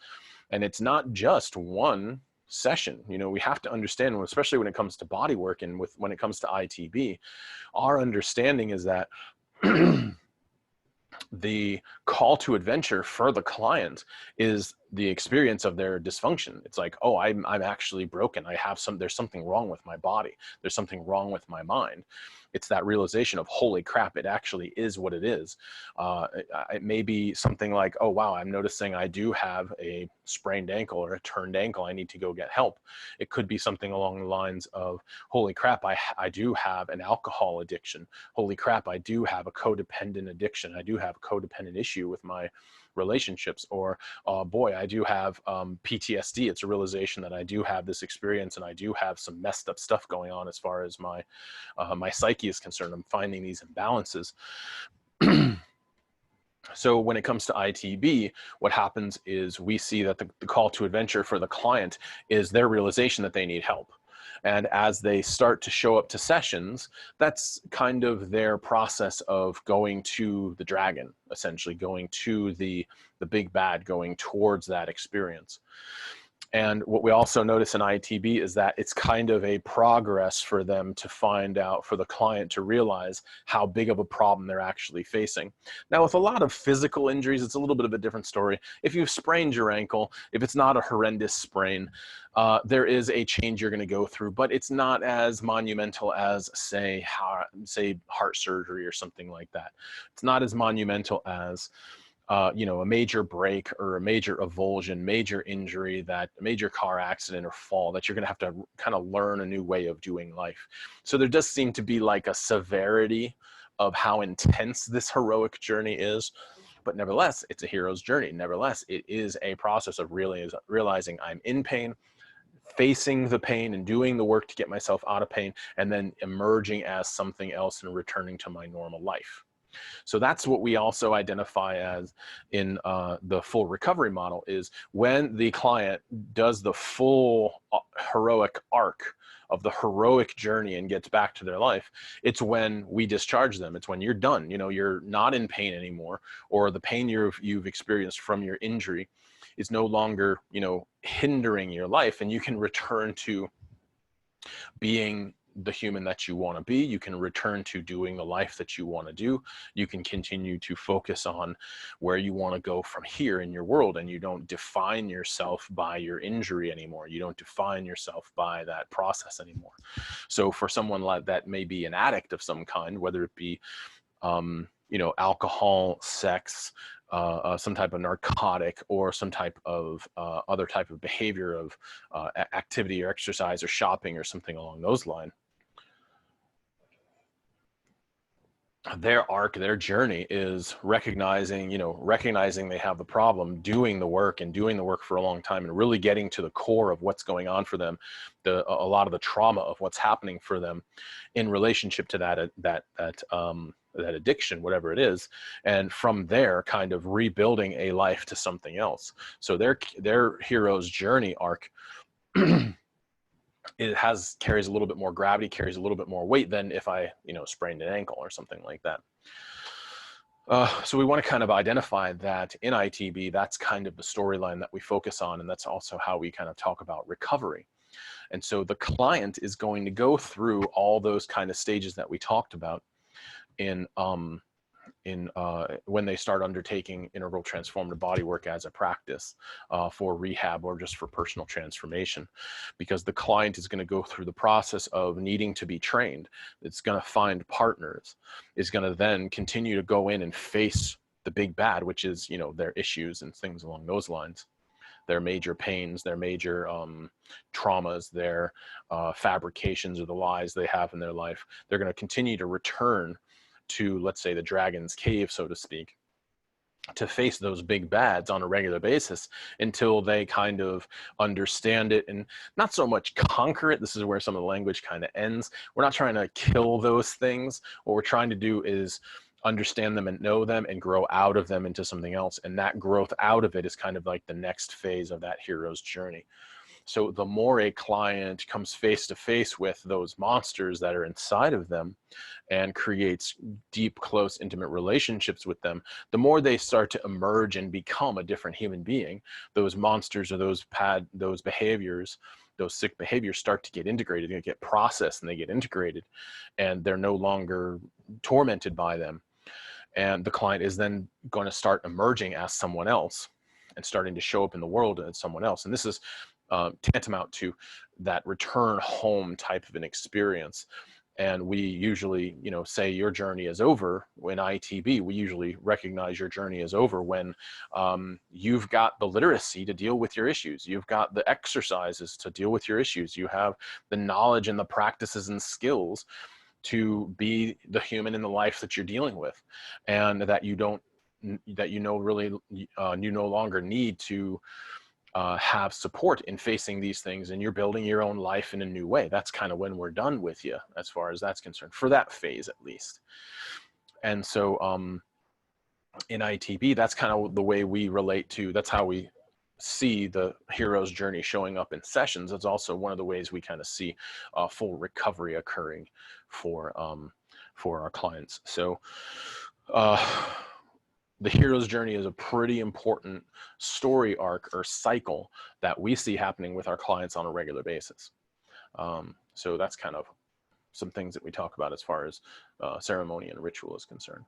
And it's not just one session. You know, we have to understand, especially when it comes to body work and when it comes to ITB, our understanding is that the call to adventure for the client is the experience of their dysfunction. It's like, oh, I'm actually broken. There's something wrong with my body. There's something wrong with my mind. It's that realization of, holy crap, it actually is what it is. It may be something like, oh, wow, I'm noticing I do have a sprained ankle or a turned ankle. I need to go get help. It could be something along the lines of, holy crap, I do have an alcohol addiction. Holy crap, I do have a codependent addiction. I do have a codependent issue with my relationships. Or boy, I do have PTSD. It's a realization that I do have this experience and I do have some messed up stuff going on as far as my my psyche is concerned. I'm finding these imbalances. So when it comes to ITB, what happens is we see that the call to adventure for the client is their realization that they need help. And as they start to show up to sessions, that's kind of their process of going to the dragon, essentially going to the big bad, going towards that experience. And what we also notice in ITB is that it's kind of a progress for them to find out, for the client to realize how big of a problem they're actually facing. Now, with a lot of physical injuries, it's a little bit of a different story. If you've sprained your ankle, if it's not a horrendous sprain, there is a change you're going to go through, but it's not as monumental as, say heart surgery or something like that. It's not as monumental as you know, a major break or a major avulsion, major injury, that major car accident or fall that you're going to have to kind of learn a new way of doing life. So there does seem to be like a severity of how intense this heroic journey is. But nevertheless, it's a hero's journey. Nevertheless, it is a process of really realizing I'm in pain, facing the pain and doing the work to get myself out of pain, and then emerging as something else and returning to my normal life. So that's what we also identify as in the full recovery model, is when the client does the full heroic arc of the heroic journey and gets back to their life, it's when we discharge them. It's when you're done, you know, you're not in pain anymore, or the pain you've experienced from your injury is no longer, you know, hindering your life, and you can return to being the human that you want to be. You can return to doing the life that you want to do. You can continue to focus on where you want to go from here in your world, and you don't define yourself by your injury anymore. You don't define yourself by that process anymore. So for someone like that, may be an addict of some kind, whether it be you know, alcohol, sex, some type of narcotic, or some type of other type of behavior of activity or exercise or shopping or something along those lines, their arc, their journey is recognizing, you know, recognizing they have the problem, doing the work and doing the work for a long time, and really getting to the core of what's going on for them, a lot of the trauma of what's happening for them in relationship to that addiction, whatever it is, and from there kind of rebuilding a life to something else. So their hero's journey arc it carries a little bit more gravity, carries a little bit more weight than if I, you know, sprained an ankle or something like that. So we want to kind of identify that in ITB, that's kind of the storyline that we focus on, and that's also how we kind of talk about recovery. And so the client is going to go through all those kind of stages that we talked about in when they start undertaking integral transformative bodywork as a practice for rehab or just for personal transformation, because the client is going to go through the process of needing to be trained. It's going to find partners, is going to then continue to go in and face the big bad, which is, you know, their issues and things along those lines, their major pains, their major traumas, their fabrications or the lies they have in their life. They're going to continue to return to, let's say, the dragon's cave, so to speak. to face those big bads on a regular basis until they kind of understand it and not so much conquer it. This is where some of the language kind of ends. We're not trying to kill those things. What we're trying to do is understand them and know them and grow out of them into something else. And that growth out of it is kind of like the next phase of that hero's journey. So the more a client comes face to face with those monsters that are inside of them and creates deep, close, intimate relationships with them, the more they start to emerge and become a different human being. Those monsters or those behaviors, those sick behaviors start to get integrated, they get processed and they get integrated, and they're no longer tormented by them. And the client is then going to start emerging as someone else and starting to show up in the world as someone else. And this is tantamount to that return home type of an experience. And we usually, say your journey is over. In ITB, we usually recognize your journey is over when you've got the literacy to deal with your issues. You've got the exercises to deal with your issues. You have the knowledge and the practices and skills to be the human in the life that you're dealing with, and that you no longer need to have support in facing these things, and you're building your own life in a new way. That's kind of when we're done with you, as far as that's concerned, for that phase at least. And so in ITB, that's kind of the way we relate to, that's how we see the hero's journey showing up in sessions. It's also one of the ways we kind of see full recovery occurring for our clients. So the hero's journey is a pretty important story arc or cycle that we see happening with our clients on a regular basis. So that's kind of some things that we talk about as far as ceremony and ritual is concerned.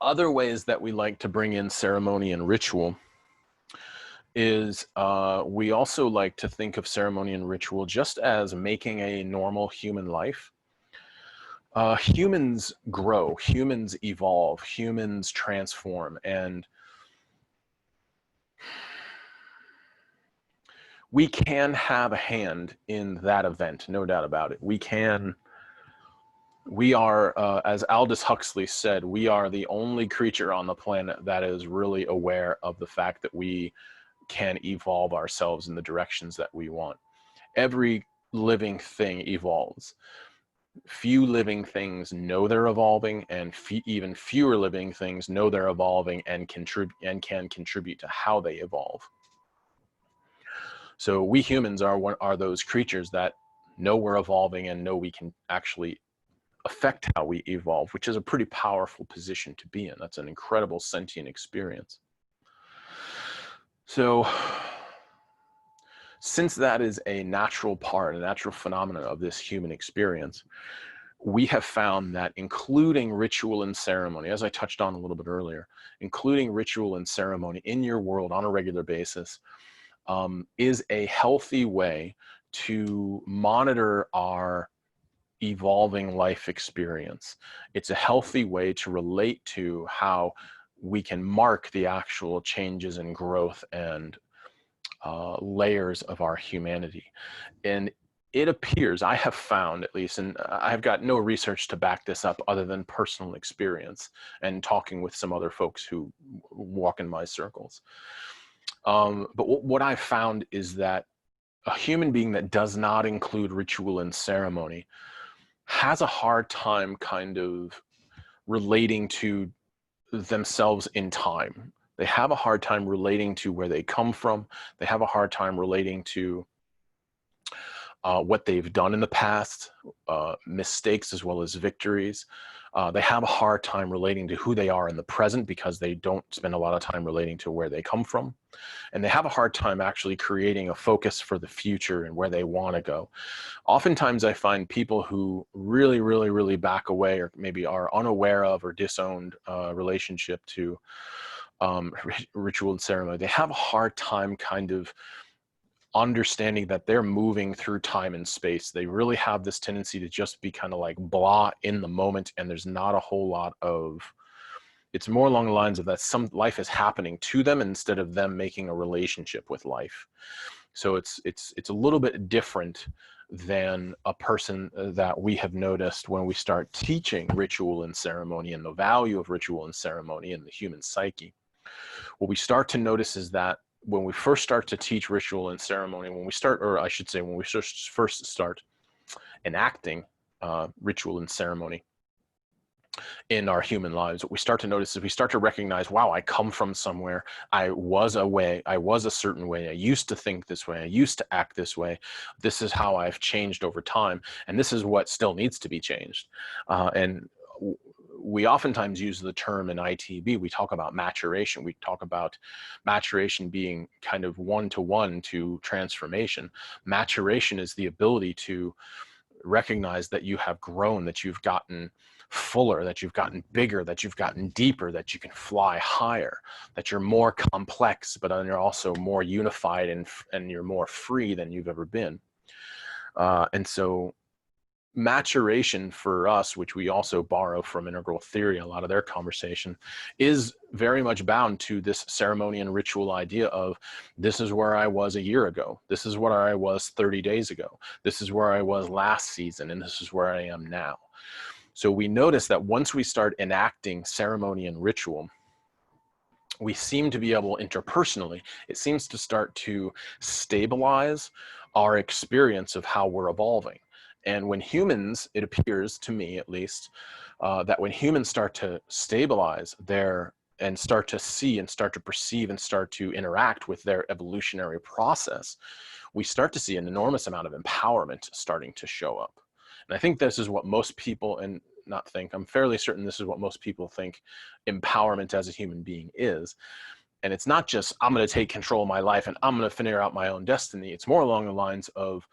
Other ways that we like to bring in ceremony and ritual is we also like to think of ceremony and ritual just as making a normal human life. Humans grow, humans evolve, humans transform, and we can have a hand in that event, no doubt about it. We are, as Aldous Huxley said, we are the only creature on the planet that is really aware of the fact that we can evolve ourselves in the directions that we want. Every living thing evolves. Few living things know they're evolving, and even fewer living things know they're evolving and can contribute to how they evolve. So we humans are those creatures that know we're evolving and know we can actually affect how we evolve, which is a pretty powerful position to be in. That's an incredible sentient experience. So since that is a natural part, a natural phenomenon of this human experience, we have found that including ritual and ceremony, as I touched on a little bit earlier, including ritual and ceremony in your world on a regular basis is a healthy way to monitor our evolving life experience. It's a healthy way to relate to how we can mark the actual changes and growth and layers of our humanity. And it appears, I have found at least, and I have got no research to back this up other than personal experience and talking with some other folks who walk in my circles. But what I've found is that a human being that does not include ritual and ceremony has a hard time kind of relating to themselves in time. They have a hard time relating to where they come from. They have a hard time relating to what they've done in the past, mistakes as well as victories. They have a hard time relating to who they are in the present because they don't spend a lot of time relating to where they come from. And they have a hard time actually creating a focus for the future and where they want to go. Oftentimes I find people who really, really, really back away or maybe are unaware of or disowned relationship to ritual and ceremony, they have a hard time kind of understanding that they're moving through time and space. They really have this tendency to just be kind of like blah in the moment, and there's not a whole lot of, it's more along the lines of that some life is happening to them instead of them making a relationship with life. So it's a little bit different than a person that we have noticed when we start teaching ritual and ceremony and the value of ritual and ceremony in the human psyche. What we start to notice is that when we first start to teach ritual and ceremony, when we start, or I should say, when we first start enacting ritual and ceremony in our human lives, what we start to notice is we start to recognize, wow, I come from somewhere. I was a way, I was a certain way. I used to think this way. I used to act this way. This is how I've changed over time. And this is what still needs to be changed. And we oftentimes use the term in ITB, we talk about maturation. We talk about maturation being kind of one-to-one to transformation. Maturation is the ability to recognize that you have grown, that you've gotten fuller, that you've gotten bigger, that you've gotten deeper, that you can fly higher, that you're more complex, but then you're also more unified and you're more free than you've ever been. And so maturation for us, which we also borrow from integral theory, a lot of their conversation, is very much bound to this ceremony and ritual idea of, this is where I was a year ago. This is where I was 30 days ago. This is where I was last season, and this is where I am now. So we notice that once we start enacting ceremony and ritual, we seem to be able, interpersonally, it seems to start to stabilize our experience of how we're evolving. And when humans, it appears to me at least, that when humans start to stabilize and start to see and start to perceive and start to interact with their evolutionary process, we start to see an enormous amount of empowerment starting to show up. And I think this is what most people, and not think, I'm fairly certain this is what most people think empowerment as a human being is. And it's not just, I'm going to take control of my life and I'm going to figure out my own destiny. It's more along the lines of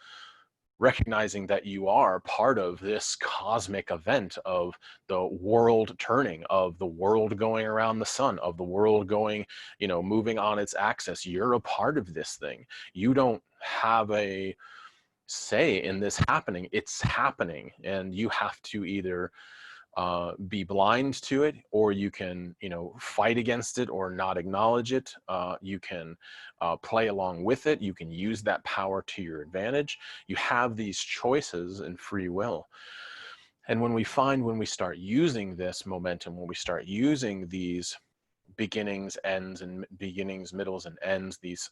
recognizing that you are part of this cosmic event of the world turning, of the world going around the sun, of the world going, moving on its axis. You're a part of this thing. You don't have a say in this happening. It's happening, and you have to either be blind to it, or you can, fight against it or not acknowledge it. You can play along with it. You can use that power to your advantage. You have these choices and free will. And when we start using this momentum, when we start using these beginnings, ends, and beginnings, middles, and ends, these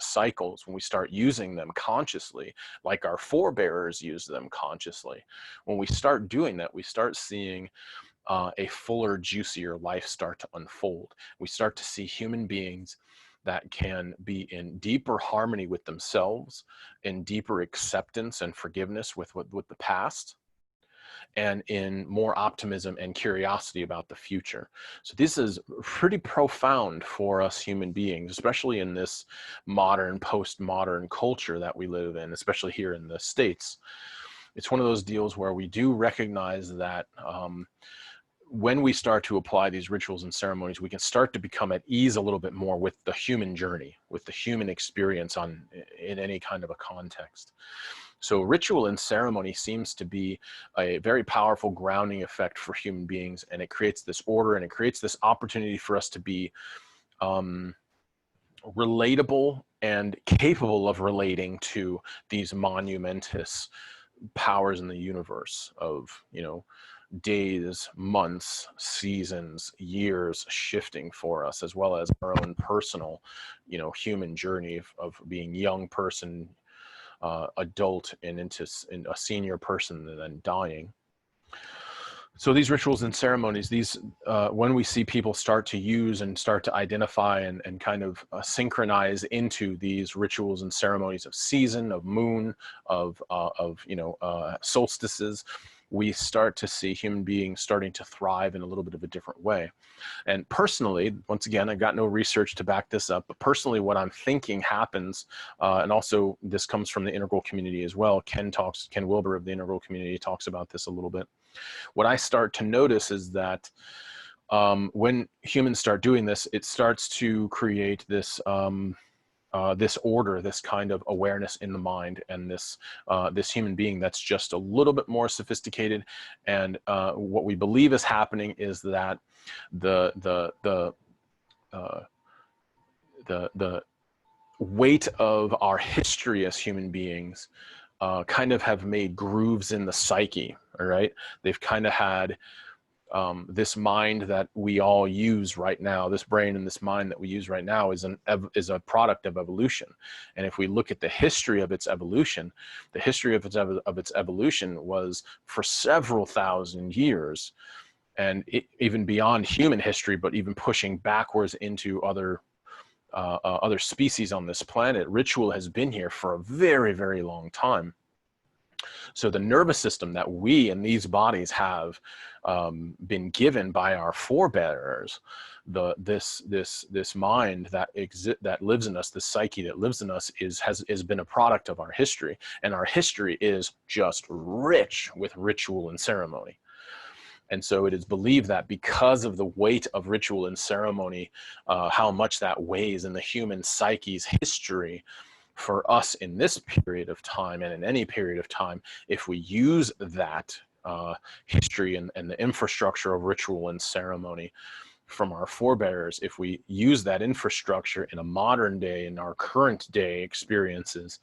cycles, when we start using them consciously, like our forebearers used them consciously, when we start doing that, we start seeing a fuller, juicier life start to unfold. We start to see human beings that can be in deeper harmony with themselves, in deeper acceptance and forgiveness with the past, and in more optimism and curiosity about the future. So this is pretty profound for us human beings, especially in this modern, postmodern culture that we live in, especially here in the States. It's one of those deals where we do recognize that when we start to apply these rituals and ceremonies, we can start to become at ease a little bit more with the human journey, with the human experience in any kind of a context. So ritual and ceremony seems to be a very powerful grounding effect for human beings, and it creates this order, and it creates this opportunity for us to be relatable and capable of relating to these monumentous powers in the universe of, days, months, seasons, years shifting for us, as well as our own personal, human journey of being young person, adult, and into a senior person, and then dying. So these rituals and ceremonies, when we see people start to use and start to identify and kind of synchronize into these rituals and ceremonies of season, of moon, of solstices, we start to see human beings starting to thrive in a little bit of a different way. And personally, once again, I've got no research to back this up, but personally what I'm thinking happens, and also this comes from the integral community as well. Ken Wilber of the integral community talks about this a little bit. What I start to notice is that when humans start doing this, it starts to create this this order, this kind of awareness in the mind, and this human being that's just a little bit more sophisticated. And what we believe is happening is that the weight of our history as human beings kind of have made grooves in the psyche, all right? They've kind of had this mind that we all use right now, this brain and this mind that we use right now is a product of evolution. And if we look at the history of its evolution, the history of its evolution was for several thousand years, and even beyond human history, but even pushing backwards into other species on this planet. Ritual has been here for a very, very long time. So the nervous system that we in these bodies have been given by our forebears, this mind that lives in us, the psyche that lives in us, has been a product of our history, and our history is just rich with ritual and ceremony. And so it is believed that because of the weight of ritual and ceremony, how much that weighs in the human psyche's history, for us in this period of time and in any period of time, if we use that history and the infrastructure of ritual and ceremony from our forebears, if we use that infrastructure in a modern day, in our current day experiences,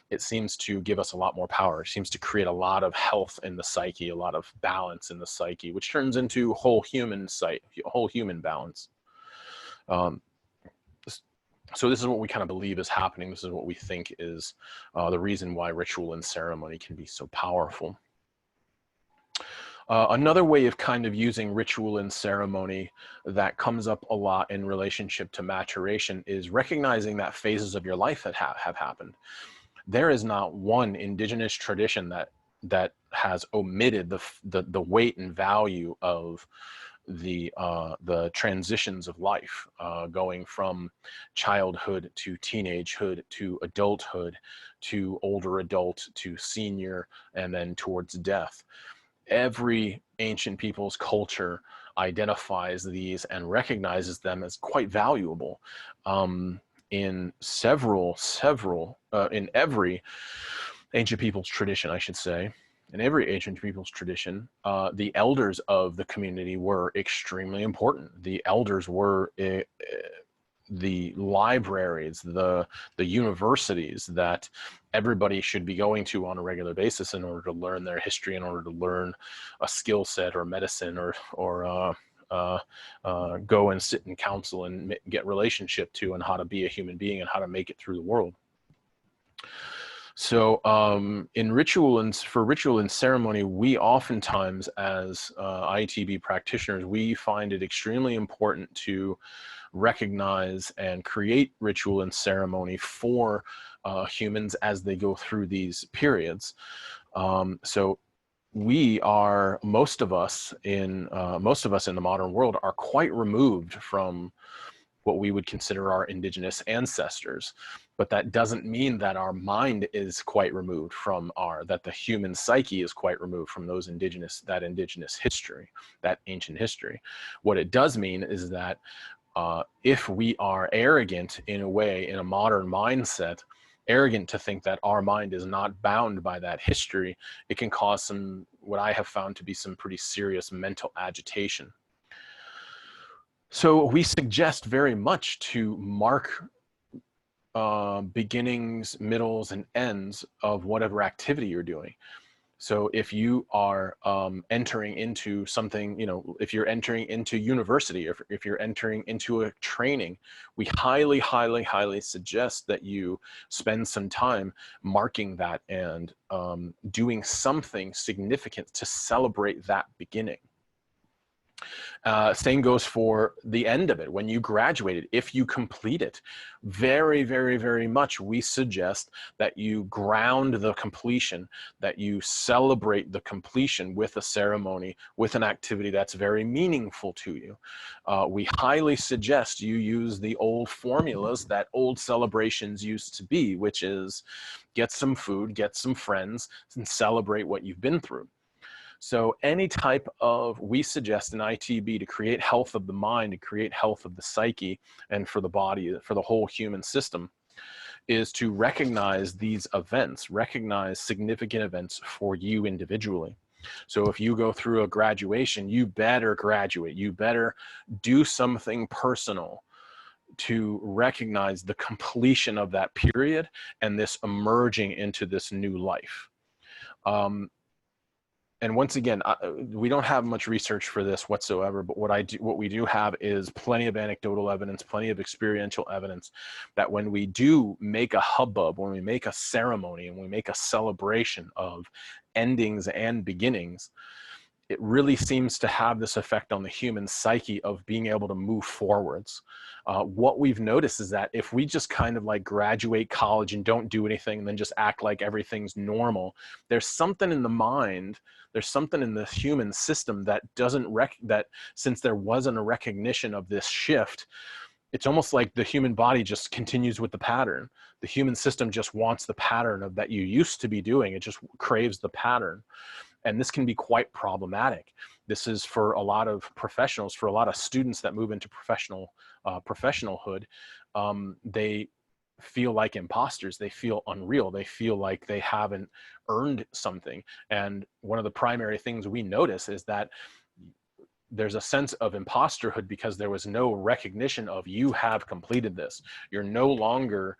it seems to give us a lot more power. It seems to create a lot of health in the psyche, a lot of balance in the psyche, which turns into whole human balance. So this is what we kind of believe is happening. This is what we think is the reason why ritual and ceremony can be so powerful. Another way of kind of using ritual and ceremony that comes up a lot in relationship to maturation is recognizing that phases of your life that have happened. There is not one indigenous tradition that has omitted the weight and value of the transitions of life, going from childhood to teenagehood to adulthood to older adult to senior, and then towards death. Every ancient people's culture identifies these and recognizes them as quite valuable. In in every ancient people's tradition, I should say, in every ancient people's tradition, the elders of the community were extremely important. The elders were the libraries, the universities that everybody should be going to on a regular basis in order to learn their history, in order to learn a skill set or medicine, or go and sit in council and get relationship to, and how to be a human being and how to make it through the world. So in ritual and ceremony, we oftentimes, as ITB practitioners, we find it extremely important to recognize and create ritual and ceremony for humans as they go through these periods. So we are, most of us in the modern world are quite removed from what we would consider our indigenous ancestors. But that doesn't mean that our mind is quite removed from that the human psyche is quite removed from that indigenous history, that ancient history. What it does mean is that if we are arrogant in a way, in a modern mindset, arrogant to think that our mind is not bound by that history, it can cause what I have found to be some pretty serious mental agitation. So we suggest very much to mark beginnings, middles, and ends of whatever activity you're doing. So if you are entering into something, if you're entering into university, if you're entering into a training, we highly, highly, highly suggest that you spend some time marking that and doing something significant to celebrate that beginning. Same goes for the end of it. When you graduated, if you complete it, very, very, very much we suggest that you ground the completion, that you celebrate the completion with a ceremony, with an activity that's very meaningful to you. We highly suggest you use the old formulas that old celebrations used to be, which is get some food, get some friends, and celebrate what you've been through. So any type of, we suggest in ITB to create health of the mind, to create health of the psyche, and for the body, for the whole human system, is to recognize these events, recognize significant events for you individually. So if you go through a graduation, you better graduate. You better do something personal to recognize the completion of that period and this emerging into this new life. And once again, we don't have much research for this whatsoever, but what we do have is plenty of anecdotal evidence, plenty of experiential evidence that when we do make a hubbub, when we make a ceremony and we make a celebration of endings and beginnings, it really seems to have this effect on the human psyche of being able to move forwards. What we've noticed is that if we just kind of like graduate college and don't do anything and then just act like everything's normal, there's something in the mind, there's something in the human system that doesn't that since there wasn't a recognition of this shift, it's almost like the human body just continues with the pattern. The human system just wants the pattern of that you used to be doing. It just craves the pattern. And this can be quite problematic. This is for a lot of professionals, for a lot of students that move into professionalhood. They feel like imposters. They feel unreal. They feel like they haven't earned something. And one of the primary things we notice is that there's a sense of imposterhood because there was no recognition of you have completed this. You're no longer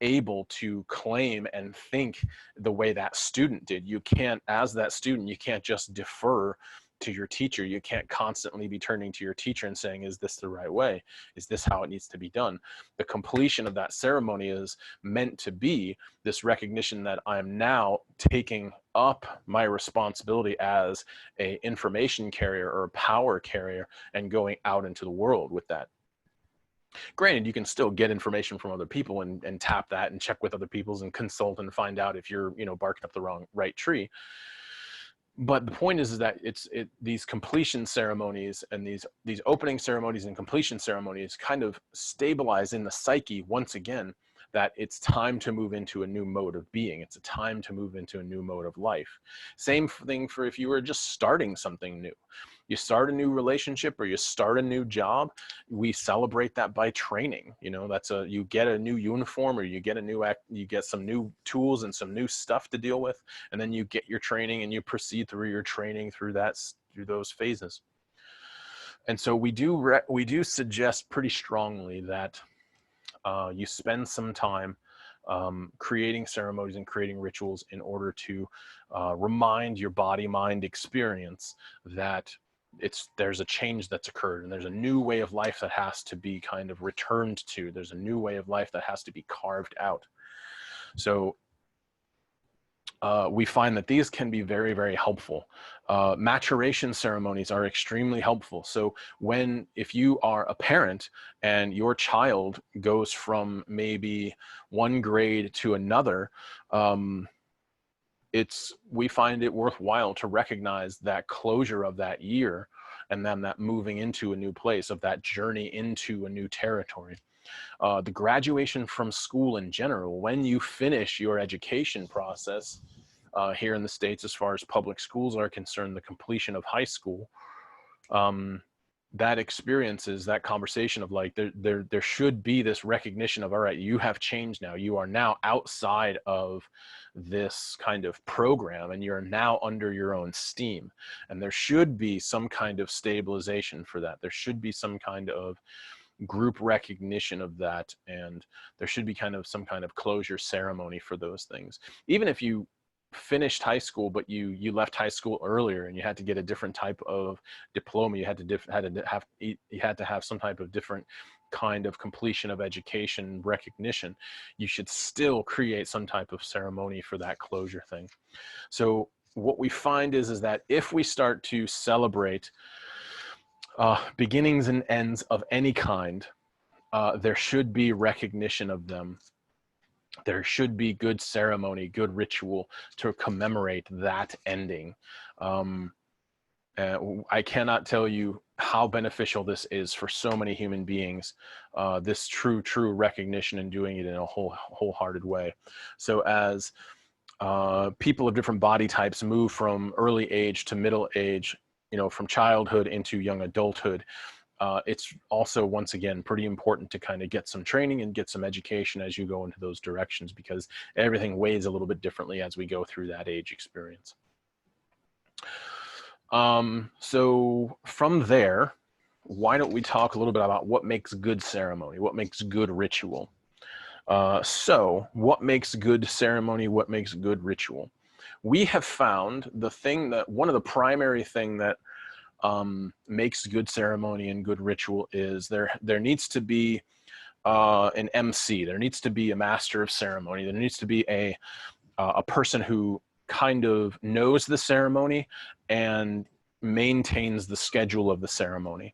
able to claim and think the way that student did. You can't, as that student, you can't just defer to your teacher. You can't constantly be turning to your teacher and saying, is this the right way? Is this how it needs to be done? The completion of that ceremony is meant to be this recognition that I'm now taking up my responsibility as an information carrier or a power carrier and going out into the world with that. Granted, you can still get information from other people and tap that and check with other people's and consult and find out if you're, barking up the right tree. But the point is that these completion ceremonies and these opening ceremonies and completion ceremonies kind of stabilize in the psyche once again that it's time to move into a new mode of being. It's a time to move into a new mode of life. Same thing for if you were just starting something new. You start a new relationship or you start a new job, we celebrate that by training. You get a new uniform or you get some new tools and some new stuff to deal with, and then you get your training and you proceed through your training through those phases. And so we do suggest pretty strongly that you spend some time creating ceremonies and creating rituals in order to remind your body-mind experience that there's a change that's occurred and there's a new way of life that has to be kind of returned to. There's a new way of life that has to be carved out. So we find that these can be very, very helpful. Maturation ceremonies are extremely helpful. So if you are a parent and your child goes from maybe one grade to another, we find it worthwhile to recognize that closure of that year and then that moving into a new place, of that journey into a new territory. The graduation from school in general, when you finish your education process here in the States, as far as public schools are concerned, the completion of high school, that experience is that conversation of like, there should be this recognition of, all right, you have changed now. You are now outside of this kind of program and you're now under your own steam. And there should be some kind of stabilization for that. There should be some kind of group recognition of that. And there should be some kind of closure ceremony for those things. Even if you finished high school, but you left high school earlier and you had to get a different type of diploma, you had to have some type of different kind of completion of education recognition, you should still create some type of ceremony for that closure thing. So what we find is that if we start to celebrate beginnings and ends of any kind, there should be recognition of them. There should be good ceremony, good ritual to commemorate that ending. I cannot tell you how beneficial this is for so many human beings, this true recognition and doing it in a wholehearted way. So as people of different body types move from early age to middle age, from childhood into young adulthood, it's also, once again, pretty important to kind of get some training and get some education as you go into those directions, because everything weighs a little bit differently as we go through that age experience. So from there, why don't we talk a little bit about what makes good ceremony, what makes good ritual? So what makes good ceremony, what makes good ritual? We have found one of the primary thing that makes good ceremony and good ritual is there needs to be an MC. There needs to be a master of ceremony. There needs to be a person who kind of knows the ceremony and maintains the schedule of the ceremony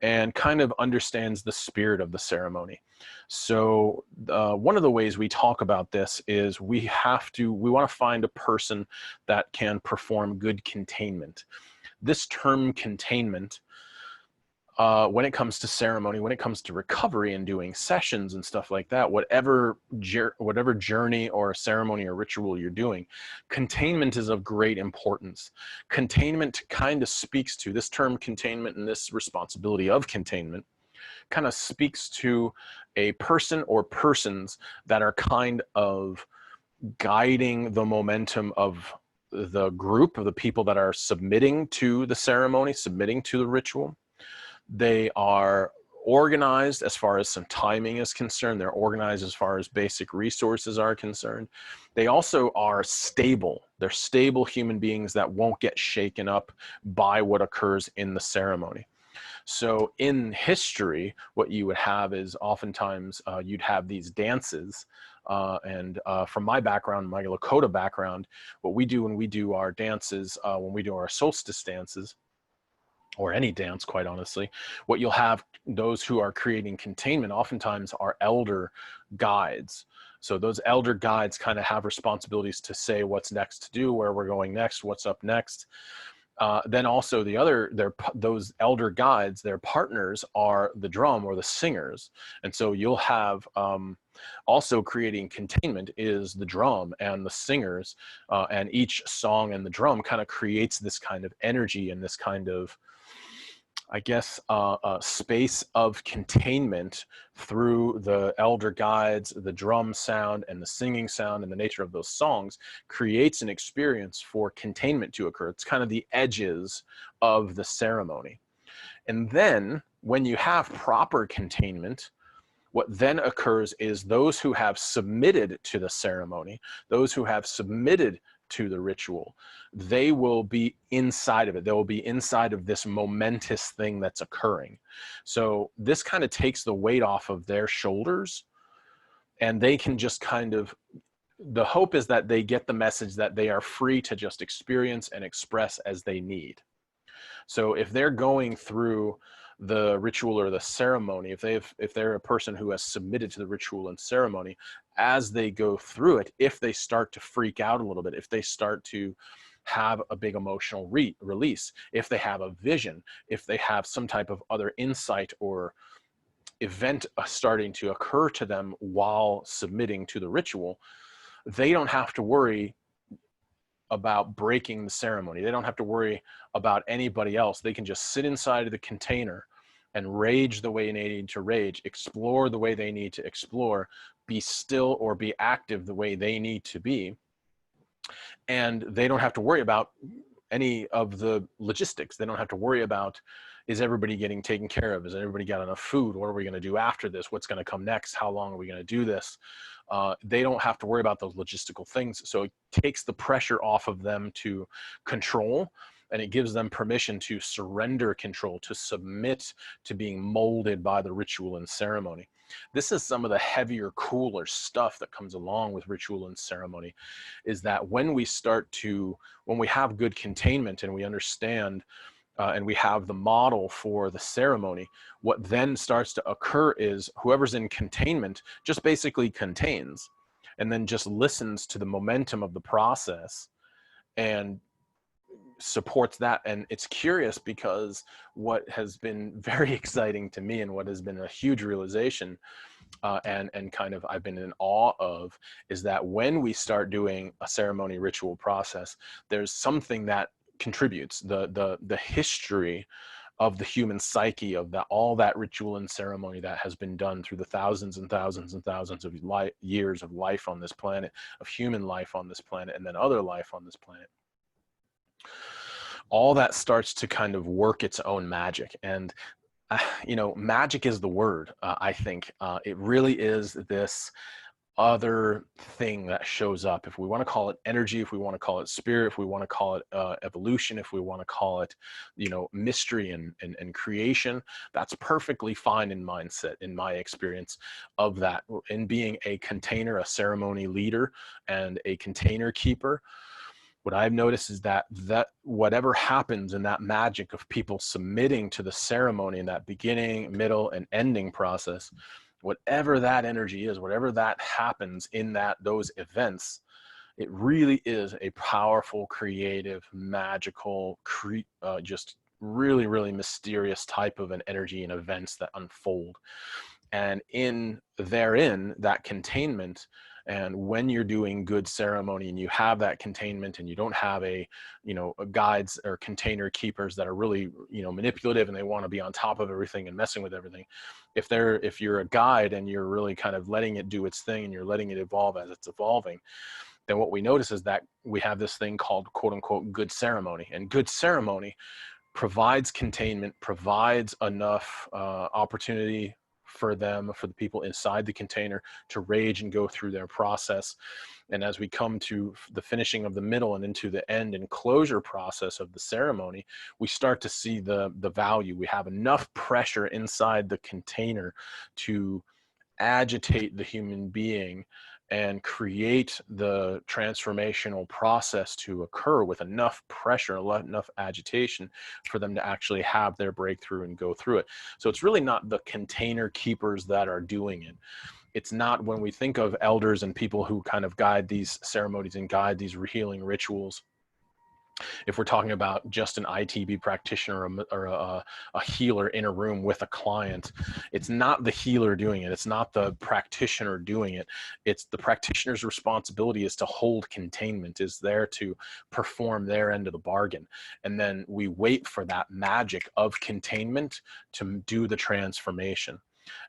and kind of understands the spirit of the ceremony. So one of the ways we talk about this is we want to find a person that can perform good containment. This term containment, when it comes to ceremony, when it comes to recovery and doing sessions and stuff like that, whatever journey or ceremony or ritual you're doing, containment is of great importance. Containment kind of speaks to this term containment, and this responsibility of containment kind of speaks to a person or persons that are kind of guiding the momentum of the group of the people that are submitting to the ceremony, submitting to the ritual. They are organized as far as some timing is concerned. They're organized as far as basic resources are concerned. They also are stable. They're stable human beings that won't get shaken up by what occurs in the ceremony. So in history, what you would have is oftentimes you'd have these dances. And from my background, my Lakota background, what we do when we do our dances, when we do our solstice dances, or any dance, quite honestly, what you'll have, those who are creating containment oftentimes are elder guides. So those elder guides kind of have responsibilities to say what's next to do, where we're going next, what's up next. Then also those elder guides, their partners are the drum or the singers. And so you'll have also creating containment is the drum and the singers, and each song and the drum kind of creates this kind of energy and this kind of, I guess, a space of containment through the elder guides, the drum sound and the singing sound and the nature of those songs creates an experience for containment to occur. It's kind of the edges of the ceremony. And then when you have proper containment, what then occurs is those who have submitted to the ceremony, those who have submitted to the ritual, they will be inside of it. They will be inside of this momentous thing that's occurring. So this kind of takes the weight off of their shoulders, and they can just kind of, the hope is that they get the message that they are free to just experience and express as they need. So if they're going through the ritual or the ceremony, if they're a person who has submitted to the ritual and ceremony, as they go through it, if they start to freak out a little bit, if they start to have a big emotional release, if they have a vision, if they have some type of other insight or event starting to occur to them while submitting to the ritual, they don't have to worry about breaking the ceremony. They don't have to worry about anybody else. They can just sit inside of the container and rage the way they need to rage, explore the way they need to explore, be still or be active the way they need to be. And they don't have to worry about any of the logistics. They don't have to worry about, is everybody getting taken care of? Has everybody got enough food? What are we going to do after this? What's going to come next? How long are we going to do this? They don't have to worry about those logistical things. So it takes the pressure off of them to control, and it gives them permission to surrender control, to submit to being molded by the ritual and ceremony. This is some of the heavier, cooler stuff that comes along with ritual and ceremony, is that when we have good containment and we understand and we have the model for the ceremony, what then starts to occur is whoever's in containment just basically contains and then just listens to the momentum of the process and supports that. And it's curious because what has been very exciting to me and what has been a huge realization and kind of I've been in awe of, is that when we start doing a ceremony ritual process, there's something that contributes the history of the human psyche, of all that ritual and ceremony that has been done through the thousands and thousands and thousands of years of life on this planet, of human life on this planet, and then other life on this planet. All that starts to kind of work its own magic. And You know, magic is the word. I think it really is this other thing that shows up. If we want to call it energy, if we want to call it spirit, if we want to call it evolution, if we want to call it, you know, mystery and creation, that's perfectly fine in mindset, in my experience of that. In being a container, a ceremony leader, and a container keeper, what I've noticed is that whatever happens in that magic of people submitting to the ceremony in that beginning, middle, and ending process, whatever that energy is, whatever that happens in those events, it really is a powerful, creative, magical, just really, really mysterious type of an energy and events that unfold. And in therein, that containment, and when you're doing good ceremony and you have that containment and you don't have guides or container keepers that are really, you know, manipulative and they want to be on top of everything and messing with everything. If you're a guide and you're really kind of letting it do its thing and you're letting it evolve as it's evolving, then what we notice is that we have this thing called quote unquote good ceremony. And good ceremony provides containment, provides enough opportunity for them, for the people inside the container, to rage and go through their process. And as we come to the finishing of the middle and into the end and closure process of the ceremony, we start to see the value. We have enough pressure inside the container to agitate the human being and create the transformational process to occur with enough pressure, enough agitation for them to actually have their breakthrough and go through it. So it's really not the container keepers that are doing it. It's not, when we think of elders and people who kind of guide these ceremonies and guide these healing rituals, if we're talking about just an ITB practitioner or a healer in a room with a client, it's not the healer doing it. It's not the practitioner doing it. It's the practitioner's responsibility is to hold containment, is there to perform their end of the bargain. And then we wait for that magic of containment to do the transformation.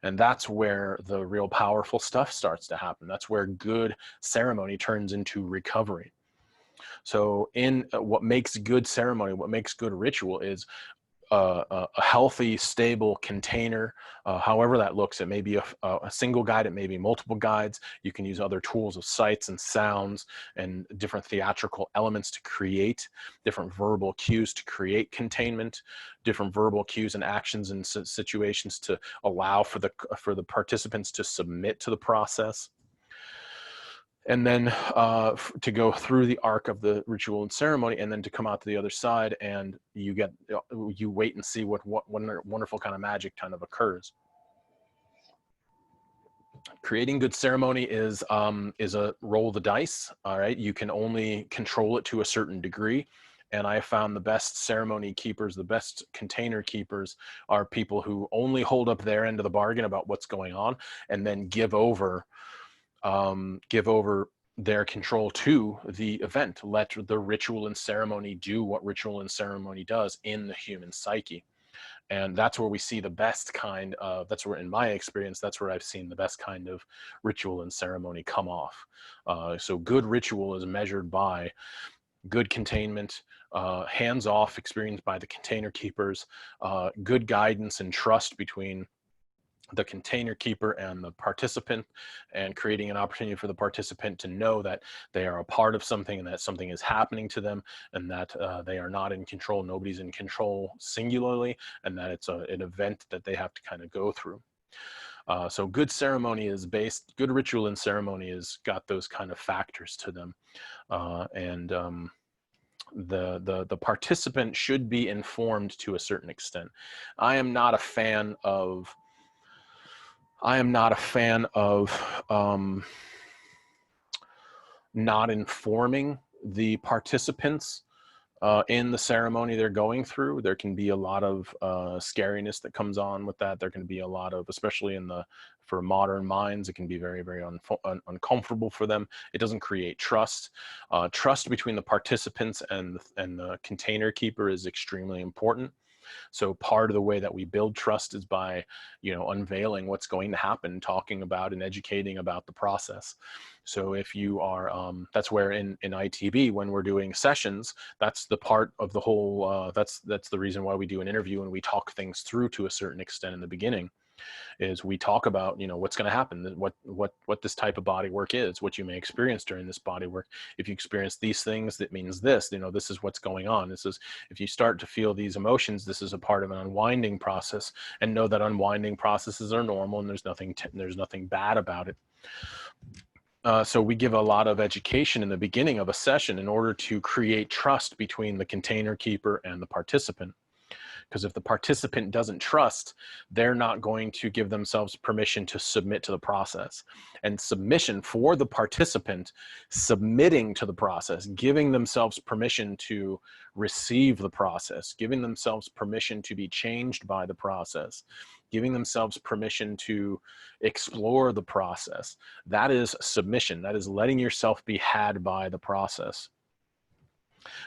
And that's where the real powerful stuff starts to happen. That's where good ceremony turns into recovery. So in what makes good ceremony, what makes good ritual is a healthy, stable container, however that looks. It may be a single guide, it may be multiple guides. You can use other tools of sights and sounds and different theatrical elements to create different verbal cues to create containment, different verbal cues and actions and situations to allow for the participants to submit to the process. And then to go through the arc of the ritual and ceremony, and then to come out to the other side, and you wait and see what wonderful kind of magic kind of occurs. Creating good ceremony is a roll of the dice. All right, you can only control it to a certain degree. And I found the best ceremony keepers, the best container keepers, are people who only hold up their end of the bargain about what's going on, and then give over their control to the event. Let the ritual and ceremony do what ritual and ceremony does in the human psyche. And that's where we see the best kind of, that's where, in my experience, that's where I've seen the best kind of ritual and ceremony come off. So good ritual is measured by good containment, hands-off experience by the container keepers, good guidance and trust between the container keeper and the participant, and creating an opportunity for the participant to know that they are a part of something and that something is happening to them, and that they are not in control. Nobody's in control singularly, and that it's an event that they have to kind of go through. So good ceremony is good ritual and ceremony has got those kind of factors to them. The participant should be informed to a certain extent. I am not a fan of not informing the participants in the ceremony they're going through. There can be a lot of scariness that comes on with that. There can be a lot of, especially for modern minds, it can be very, very uncomfortable for them. It doesn't create trust. Trust between the participants and the container keeper is extremely important. So part of the way that we build trust is by, unveiling what's going to happen, talking about and educating about the process. So if you are, that's where in ITB, when we're doing sessions, that's the part of the whole, that's the reason why we do an interview and we talk things through to a certain extent in the beginning, is we talk about, what's going to happen, what this type of body work is, what you may experience during this body work. If you experience these things, that means this, this is what's going on. This is, if you start to feel these emotions, this is a part of an unwinding process, and know that unwinding processes are normal and there's nothing bad about it. So we give a lot of education in the beginning of a session in order to create trust between the container keeper and the participant. Because if the participant doesn't trust, they're not going to give themselves permission to submit to the process. And submission for the participant, submitting to the process, giving themselves permission to receive the process, giving themselves permission to be changed by the process, giving themselves permission to explore the process. That is submission. That is letting yourself be had by the process.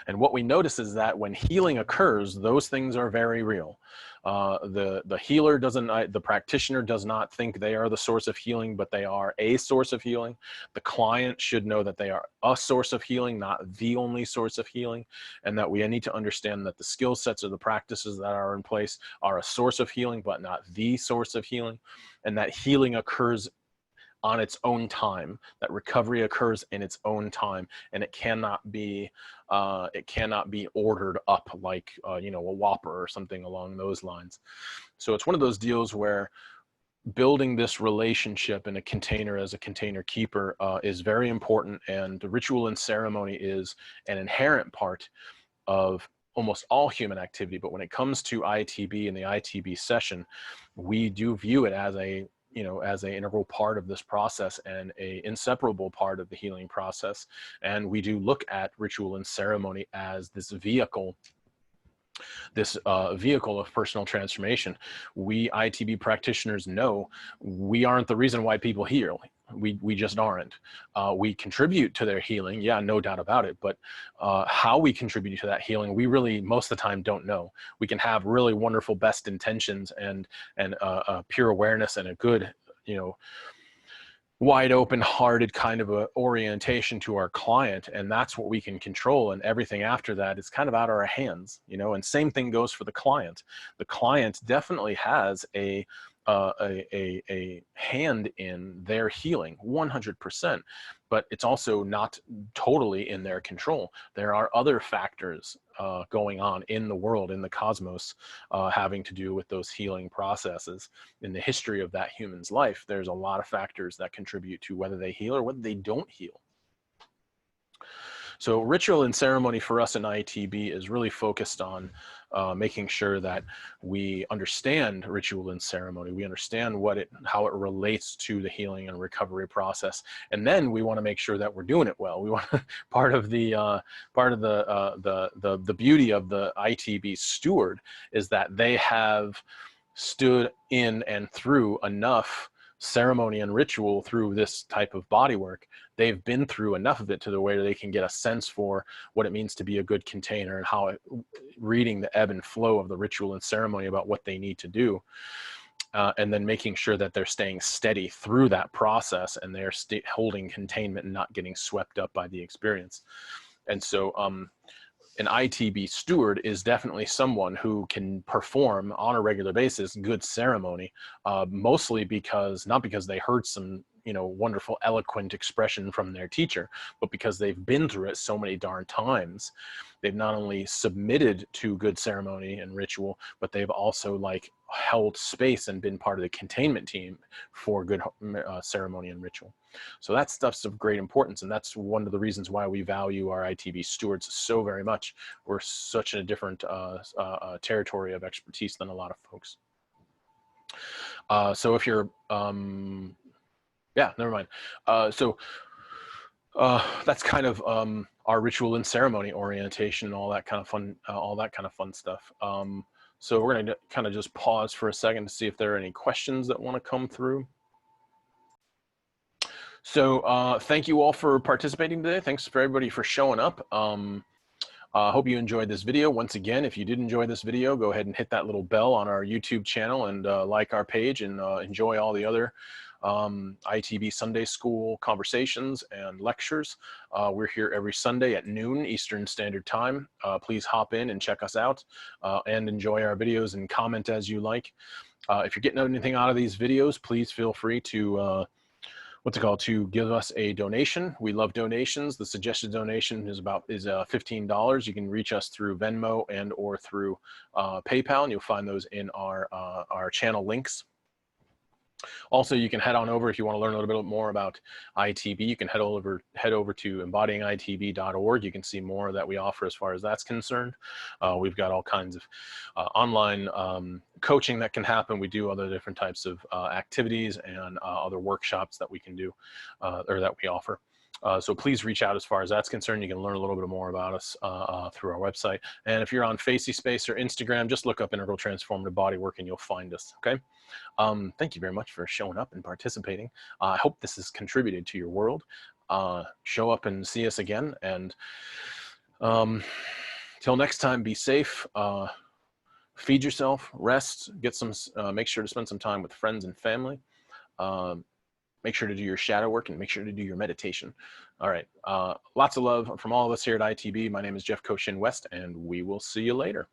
And what we notice is that when healing occurs, those things are very real. The healer the practitioner does not think they are the source of healing, but they are a source of healing. The client should know that they are a source of healing, not the only source of healing, and that we need to understand that the skill sets or the practices that are in place are a source of healing, but not the source of healing, and that healing occurs on its own time, that recovery occurs in its own time, and it cannot be ordered up like a Whopper or something along those lines. So it's one of those deals where building this relationship in a container as a container keeper is very important, and the ritual and ceremony is an inherent part of almost all human activity. But when it comes to ITB and the ITB session, we do view it as as an integral part of this process and a inseparable part of the healing process. And we do look at ritual and ceremony as this vehicle of personal transformation. We ITB practitioners know we aren't the reason why people heal. We just aren't. We contribute to their healing, yeah, no doubt about it. But how we contribute to that healing, we really most of the time don't know. We can have really wonderful best intentions and pure awareness and a good, wide open hearted kind of a orientation to our client, and that's what we can control, and everything after that is kind of out of our hands, and same thing goes for the client. The client definitely has a hand in their healing 100%, but it's also not totally in their control. There are other factors going on in the world, in the cosmos, having to do with those healing processes. In the history of that human's life, there's a lot of factors that contribute to whether they heal or whether they don't heal. So ritual and ceremony for us in ITB is really focused on making sure that we understand ritual and ceremony. We understand how it relates to the healing and recovery process, and then we want to make sure that we're doing it well. We want part of the beauty of the ITB steward is that they have stood in and through enough ceremony and ritual through this type of body work. They've been through enough of it to the way that they can get a sense for what it means to be a good container, and how reading the ebb and flow of the ritual and ceremony about what they need to do, and then making sure that they're staying steady through that process, and they're holding containment and not getting swept up by the experience. And so an ITB steward is definitely someone who can perform on a regular basis good ceremony, mostly not because they heard some wonderful eloquent expression from their teacher, but because they've been through it so many darn times. They've not only submitted to good ceremony and ritual, but they've also held space and been part of the containment team for good ceremony and ritual. So that stuff's of great importance, and that's one of the reasons why we value our ITB stewards so very much. We're such a different territory of expertise than a lot of folks. So if you're yeah, never mind. So that's kind of our ritual and ceremony orientation and all that kind of fun stuff. So we're going to kind of just pause for a second to see if there are any questions that want to come through. So thank you all for participating today. Thanks for everybody for showing up. Hope you enjoyed this video. Once again, if you did enjoy this video, go ahead and hit that little bell on our YouTube channel and like our page, and enjoy all the other ITB Sunday School conversations and lectures. We're here every Sunday at noon Eastern Standard Time. Please hop in and check us out and enjoy our videos and comment as you like. If you're getting anything out of these videos, please feel free to to give us a donation. We love donations. The suggested donation is $15. You can reach us through Venmo and or through PayPal, and you'll find those in our channel links. Also, you can head on over if you want to learn a little bit more about ITB. You can head over to embodyingitb.org. You can see more that we offer as far as that's concerned. We've got all kinds of online coaching that can happen. We do other different types of activities and other workshops that we can do or that we offer. So please reach out as far as that's concerned. You can learn a little bit more about us through our website. And if you're on Facey Space or Instagram, just look up Integral Transformative Bodywork and you'll find us, okay? Thank you very much for showing up and participating. I hope this has contributed to your world. Show up and see us again. And till next time, be safe. Feed yourself, rest, get some, make sure to spend some time with friends and family. Make sure to do your shadow work and make sure to do your meditation. All right. Lots of love from all of us here at ITB. My name is Jeff Koshin West, and we will see you later.